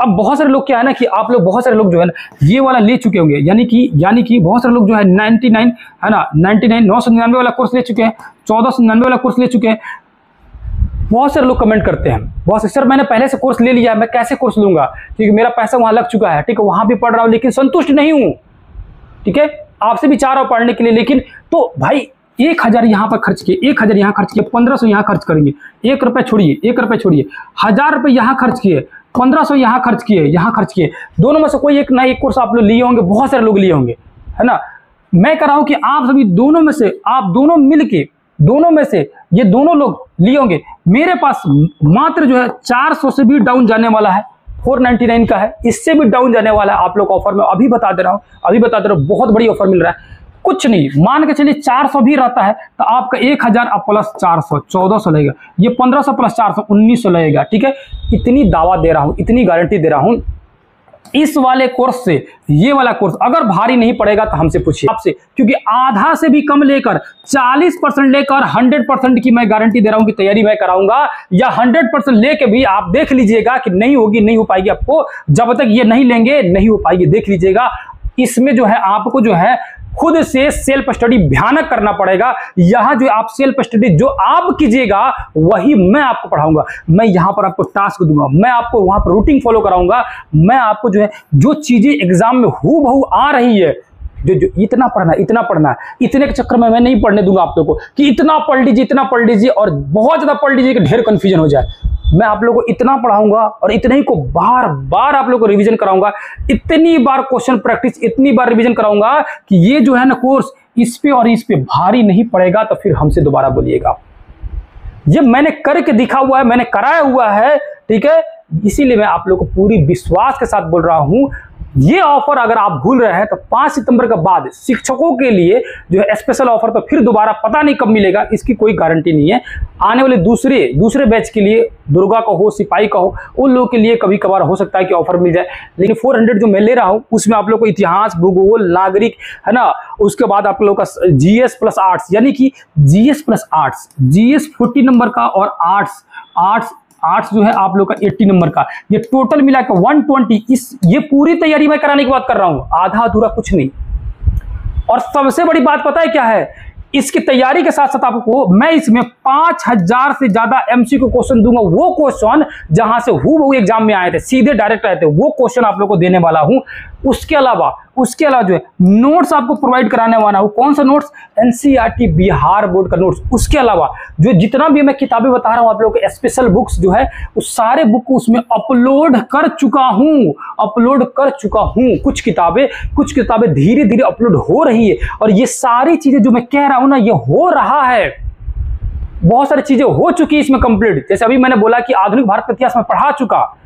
अब बहुत सारे लोग क्या है ना कि आप लोग बहुत सारे लोग जो है ना ये वाला ले चुके होंगे, यानी कि बहुत सारे लोग जो है 99 है ना, 999 वाला कोर्स ले चुके हैं, 1499 वाला कोर्स ले चुके हैं। बहुत सारे लोग कमेंट करते हैं, बहुत से सर मैंने पहले से कोर्स ले लिया है, मैं कैसे कोर्स लूंगा, क्योंकि मेरा पैसा वहां लग चुका है। ठीक है, वहां भी पढ़ रहा हूं लेकिन संतुष्ट नहीं हूं। ठीक है, आपसे भी चाह रहा हूं पढ़ने के लिए, लेकिन तो भाई 1000 यहाँ पर खर्च किए, 1000 यहाँ खर्च किए, 1500 यहाँ खर्च करेंगे, 1 रुपये छोड़िए, 1000 रुपये यहाँ खर्च किए, 1500 यहाँ खर्च किए, दोनों में से कोई एक ना एक कोर्स आप लोग लिए होंगे, बहुत सारे लोग लिए होंगे, है ना। मैं कह रहा हूं कि आप सभी दोनों में से, आप दोनों मिलके, दोनों में से ये दोनों लोग लिए होंगे। मेरे पास मात्र जो है 400 से भी डाउन जाने वाला है, 499 का है, इससे भी डाउन जाने वाला है आप लोग ऑफर में। अभी बता दे रहा हूं, बहुत बड़ी ऑफर मिल रहा है। कुछ नहीं, मान के चलिए 400 भी रहता है तो आपका 1000 प्लस 400 1400 लगेगा, ये 1500 प्लस 400 1900 लगेगा। ठीक है, इतनी दावा दे रहा हूं, इतनी गारंटी दे रहा हूं इस वाले कोर्स से। ये वाला कोर्स अगर भारी नहीं पड़ेगा तो हमसे पूछिए, आपसे, क्योंकि आधा से भी कम लेकर 40% लेकर 100% की मैं गारंटी दे रहा हूं कि तैयारी मैं कराऊंगा, या 100% लेके भी आप देख लीजिएगा कि नहीं होगी, नहीं हो पाएगी आपको। जब तक ये नहीं लेंगे नहीं हो पाएगी, देख लीजिएगा। इसमें जो है आपको जो है खुद से सेल्फ स्टडी भयानक करना पड़ेगा। यहां जो आप सेल्फ स्टडी जो आप कीजिएगा वही मैं आपको पढ़ाऊंगा। मैं यहां पर आपको टास्क दूंगा, मैं आपको वहां पर रूटीन फॉलो कराऊंगा। मैं आपको जो है जो चीजें एग्जाम में हूबहू आ रही है, जो इतना पढ़ना, इतने के चक्कर में मैं नहीं पढ़ने दूंगा आप लोगों को कि इतना पढ़ लीजिए और बहुत ज्यादा पढ़ लीजिए कि ढेर कंफ्यूजन हो जाए। मैं आप लोगों को इतना पढ़ाऊंगा और इतने ही को बार बार आप लोगों को रिवीजन कराऊंगा, इतनी बार क्वेश्चन प्रैक्टिस, इतनी बार रिवीजन कराऊंगा कि ये जो है ना कोर्स इस पे और इस पे भारी नहीं पड़ेगा। तो फिर हमसे दोबारा बोलिएगा। ये मैंने करके दिखा हुआ है, मैंने कराया हुआ है, ठीक है। इसीलिए मैं आप लोगों को पूरी विश्वास के साथ बोल रहा हूं। ये ऑफर अगर आप भूल रहे हैं तो 5 सितंबर के बाद शिक्षकों के लिए जो है स्पेशल ऑफर तो फिर दोबारा पता नहीं कब मिलेगा, इसकी कोई गारंटी नहीं है। आने वाले दूसरे बैच के लिए, दुर्गा का हो, सिपाही का हो, उन लोगों के लिए कभी कभार हो सकता है कि ऑफर मिल जाए। लेकिन 400 जो मैं ले रहा हूं उसमें आप लोग को इतिहास, भूगोल, नागरिक, है ना, उसके बाद आप लोग का जीएस प्लस आर्ट्स, यानी कि GS plus arts, GS 40 number का और आर्ट्स जो है आप लोग का 80 नंबर का, ये टोटल मिला के 120। ये पूरी तैयारी मैं कराने की बात कर रहा हूं, आधा अधूरा कुछ नहीं। और सबसे बड़ी बात पता है क्या है, इसकी तैयारी के साथ साथ आपको मैं इसमें 5000 से ज्यादा एमसीक्यू क्वेश्चन दूंगा। वो क्वेश्चन जहां से हूबहू एग्जाम में आए थे, सीधे डायरेक्ट आए थे, वो क्वेश्चन आप लोग को देने वाला हूं। उसके अलावा जो है नोट्स आपको प्रोवाइड कराने वाला हूं। कौन सा नोट्स? एनसीईआरटी बिहार बोर्ड का नोट्स। उसके अलावा जो जितना भी मैं किताबें बता रहा हूं आप लोग के स्पेशल बुक्स जो है उस सारे बुक को उसमें अपलोड कर चुका हूं। कुछ किताबें धीरे धीरे अपलोड हो रही है। और ये सारी चीजें जो मैं कह रहा हूं ना, ये हो रहा है। बहुत सारी चीजें हो चुकी है इसमें कंप्लीट। जैसे अभी मैंने बोला कि आधुनिक भारत का इतिहास में पढ़ा चुका,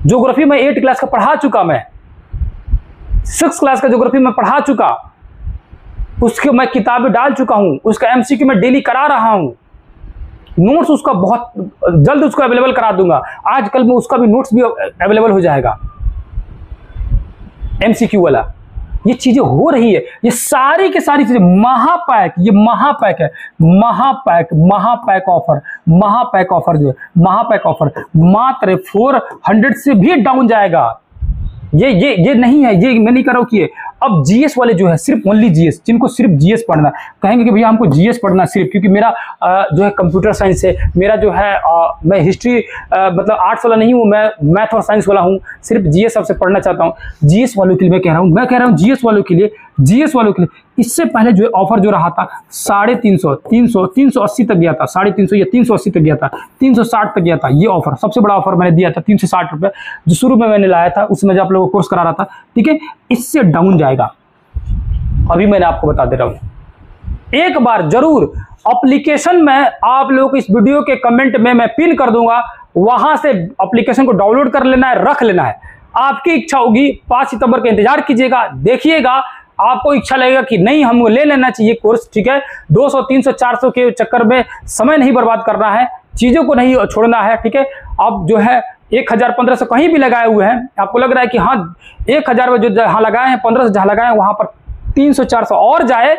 ज्योग्राफी में 8 क्लास का पढ़ा चुका, मैं 6 क्लास का ज्योग्राफी में पढ़ा चुका, उसके मैं किताबें डाल चुका हूं, उसका एमसीक्यू मैं डेली करा रहा हूं, नोट्स उसका बहुत जल्द उसको अवेलेबल करा दूंगा। आजकल में उसका भी नोट्स भी अवेलेबल हो जाएगा, एमसीक्यू वाला। ये चीजें हो रही है, ये सारी की सारी चीजें महापैक, ये महापैक है, महापैक ऑफर जो है, महापैक ऑफर मात्र 400 से भी डाउन जाएगा। ये नहीं है, ये मैं नहीं कर रहा हूं कि अब जीएस वाले जो है सिर्फ ओनली जीएस, जिनको सिर्फ जीएस पढ़ना, कहेंगे कि भैया हमको जीएस पढ़ना सिर्फ, क्योंकि मेरा जो है कंप्यूटर साइंस है, मेरा जो है मैं हिस्ट्री मतलब आर्ट्स वाला नहीं हूं, मैं मैथ और साइंस वाला हूं, सिर्फ जीएस सबसे पढ़ना चाहता हूं। जीएस वालों के लिए मैं कह रहा हूं जीएस वालों के लिए इससे पहले जो ऑफर जो रहा था 350, 380 तक गया था, 350 या 380 तक गया था, 360 तक गया था। ये ऑफर सबसे बड़ा ऑफर मैंने दिया था 360 रुपए, जो शुरू में मैंने लाया था, उसमें जो आप लोगों को कोर्स करा रहा था, ठीक है। इससे डाउन जाएगा, अभी मैंने आपको बता दे रहा हूं। एक बार जरूर एप्लीकेशन में आप लोगों को इस वीडियो के कमेंट में मैं पिन कर दूंगा, वहां से एप्लीकेशन को डाउनलोड कर लेना है, रख लेना है। आपकी इच्छा होगी 5 सितंबर का इंतजार कीजिएगा, देखिएगा। आपको इच्छा लगेगा कि नहीं हमको ले लेना चाहिए कोर्स, ठीक है, 200, 300, 400 के चक्कर में समय नहीं बर्बाद करना है, चीजों को नहीं छोड़ना है, ठीक है। अब जो है 1000, 1500 कहीं भी लगाए हुए हैं, आपको लग रहा है कि हाँ 1000 में जो जहां लगाए हैं, 1500 जहां लगाए हैं, वहां पर 300, 400 और जाए,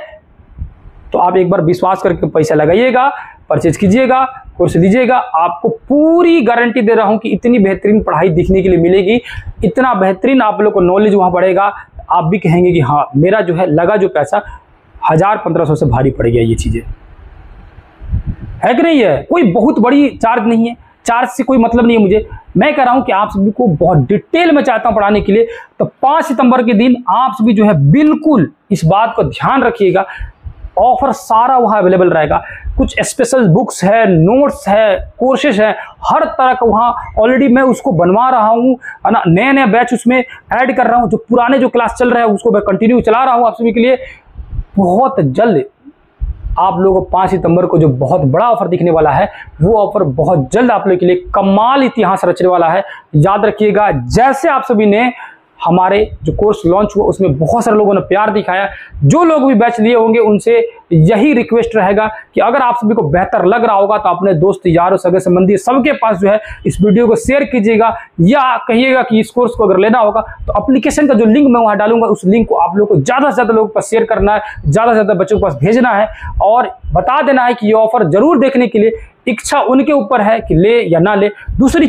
तो आप एक बार विश्वास करके पैसा लगाइएगा, परचेज कीजिएगा, कोर्स लीजिएगा। आपको पूरी गारंटी दे रहा हूं कि इतनी बेहतरीन पढ़ाई दिखने के लिए मिलेगी, इतना बेहतरीन आप लोग को नॉलेज वहां बढ़ेगा। आप भी कहेंगे कि हाँ मेरा जो है लगा जो पैसा 1000-1500 से भारी पड़ गया। ये चीजें है कि नहीं है, कोई बहुत बड़ी चार्ज नहीं है, चार्ज से कोई मतलब नहीं है मुझे। मैं कह रहा हूं कि आप सभी को बहुत डिटेल में चाहता हूं पढ़ाने के लिए। तो 5 सितंबर के दिन आप सभी जो है बिल्कुल इस बात को ध्यान रखिएगा, ऑफर सारा वहां अवेलेबल रहेगा। कुछ स्पेशल बुक्स है, नोट्स है, कोर्सेज है, हर तरह का वहां ऑलरेडी मैं उसको बनवा रहा हूं, है ना, नए बैच उसमें ऐड कर रहा हूं। जो पुराने जो क्लास चल रहे हैं उसको मैं कंटिन्यू चला रहा हूं आप सभी के लिए। बहुत जल्द आप लोगों को 5 सितंबर को जो बहुत बड़ा ऑफर दिखने वाला है, वो ऑफर बहुत जल्द आप लोगों के लिए कमाल इतिहास रचने वाला है। याद रखिएगा, जैसे आप सभी ने हमारे जो कोर्स लॉन्च हुआ उसमें बहुत सारे लोगों ने प्यार दिखाया, जो लोग भी बैच लिए होंगे उनसे यही रिक्वेस्ट रहेगा कि अगर आप सभी को बेहतर लग रहा होगा तो अपने दोस्त, यारों, सगे संबंधी सबके पास जो है इस वीडियो को शेयर कीजिएगा, या कहिएगा कि इस कोर्स को अगर लेना होगा तो एप्लीकेशन का जो लिंक मैं वहां डालूंगा, उस लिंक को आप लोग को ज्यादा से ज्यादा लोगों के पास शेयर करना है, ज्यादा से ज्यादा बच्चों के पास भेजना है और बता देना है कि ये ऑफर जरूर देखने के लिए। इच्छा उनके ऊपर है कि ले या ना ले। दूसरी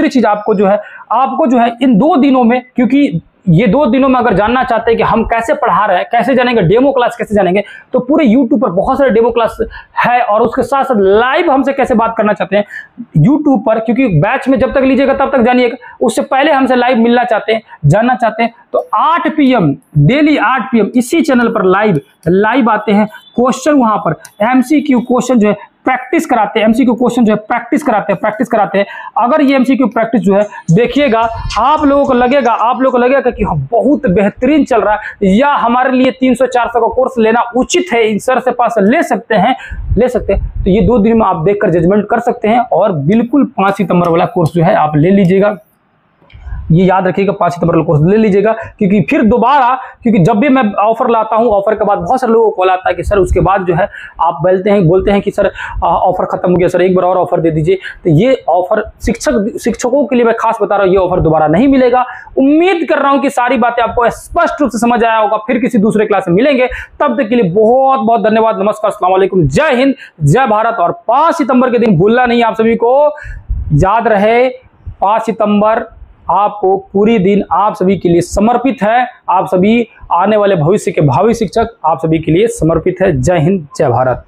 चीज आपको जो है इन 2 दिनों में, क्योंकि ये 2 दिनों में अगर जानना चाहते हैं कि हम कैसे पढ़ा रहे हैं, कैसे जानेंगे, डेमो क्लास कैसे जानेंगे, तो पूरे यूट्यूब पर बहुत सारे डेमो क्लास है। और उसके साथ साथ लाइव हमसे कैसे बात करना चाहते हैं यूट्यूब पर, क्योंकि बैच में जब तक लीजिएगा तब तक जानिएगा, उससे पहले हमसे लाइव मिलना चाहते हैं, जानना चाहते हैं, तो 8 PM डेली 8 PM इसी चैनल पर लाइव आते हैं। क्वेश्चन वहां पर MCQ क्वेश्चन जो है प्रैक्टिस कराते हैं, MCQ क्वेश्चन जो है प्रैक्टिस कराते हैं। अगर ये MCQ प्रैक्टिस जो है देखिएगा, आप लोगों को लगेगा कि बहुत बेहतरीन चल रहा है, या हमारे लिए 300-400 का कोर्स लेना उचित है, इन सर से पास ले सकते हैं। तो ये 2 दिन में आप देखकर जजमेंट कर सकते हैं, और बिल्कुल 5 सितंबर वाला कोर्स जो है आप ले लीजिएगा। ये याद रखिएगा, 5 सितंबर वाला कोर्स ले लीजिएगा, क्योंकि फिर दोबारा, क्योंकि जब भी मैं ऑफर लाता हूं, ऑफर के बाद बहुत सारे लोगों को कॉल आता है कि सर उसके बाद जो है आप बोलते हैं कि सर ऑफर खत्म हो गया, सर एक बार और ऑफर दे दीजिए। तो ये ऑफर शिक्षकों के लिए मैं खास बता रहा हूँ, ये ऑफर दोबारा नहीं मिलेगा। उम्मीद कर रहा हूं कि सारी बातें आपको स्पष्ट रूप से समझ आया होगा। फिर किसी दूसरे क्लास में मिलेंगे, तब तक के लिए बहुत बहुत धन्यवाद। नमस्कार, अस्सलाम वालेकुम, जय हिंद, जय भारत। और 5 सितंबर के दिन भूलना नहीं, आप सभी को याद रहे 5 सितंबर आपको पूरी दिन आप सभी के लिए समर्पित है। आप सभी आने वाले भविष्य के भावी शिक्षक आप सभी के लिए समर्पित है। जय हिंद, जय भारत।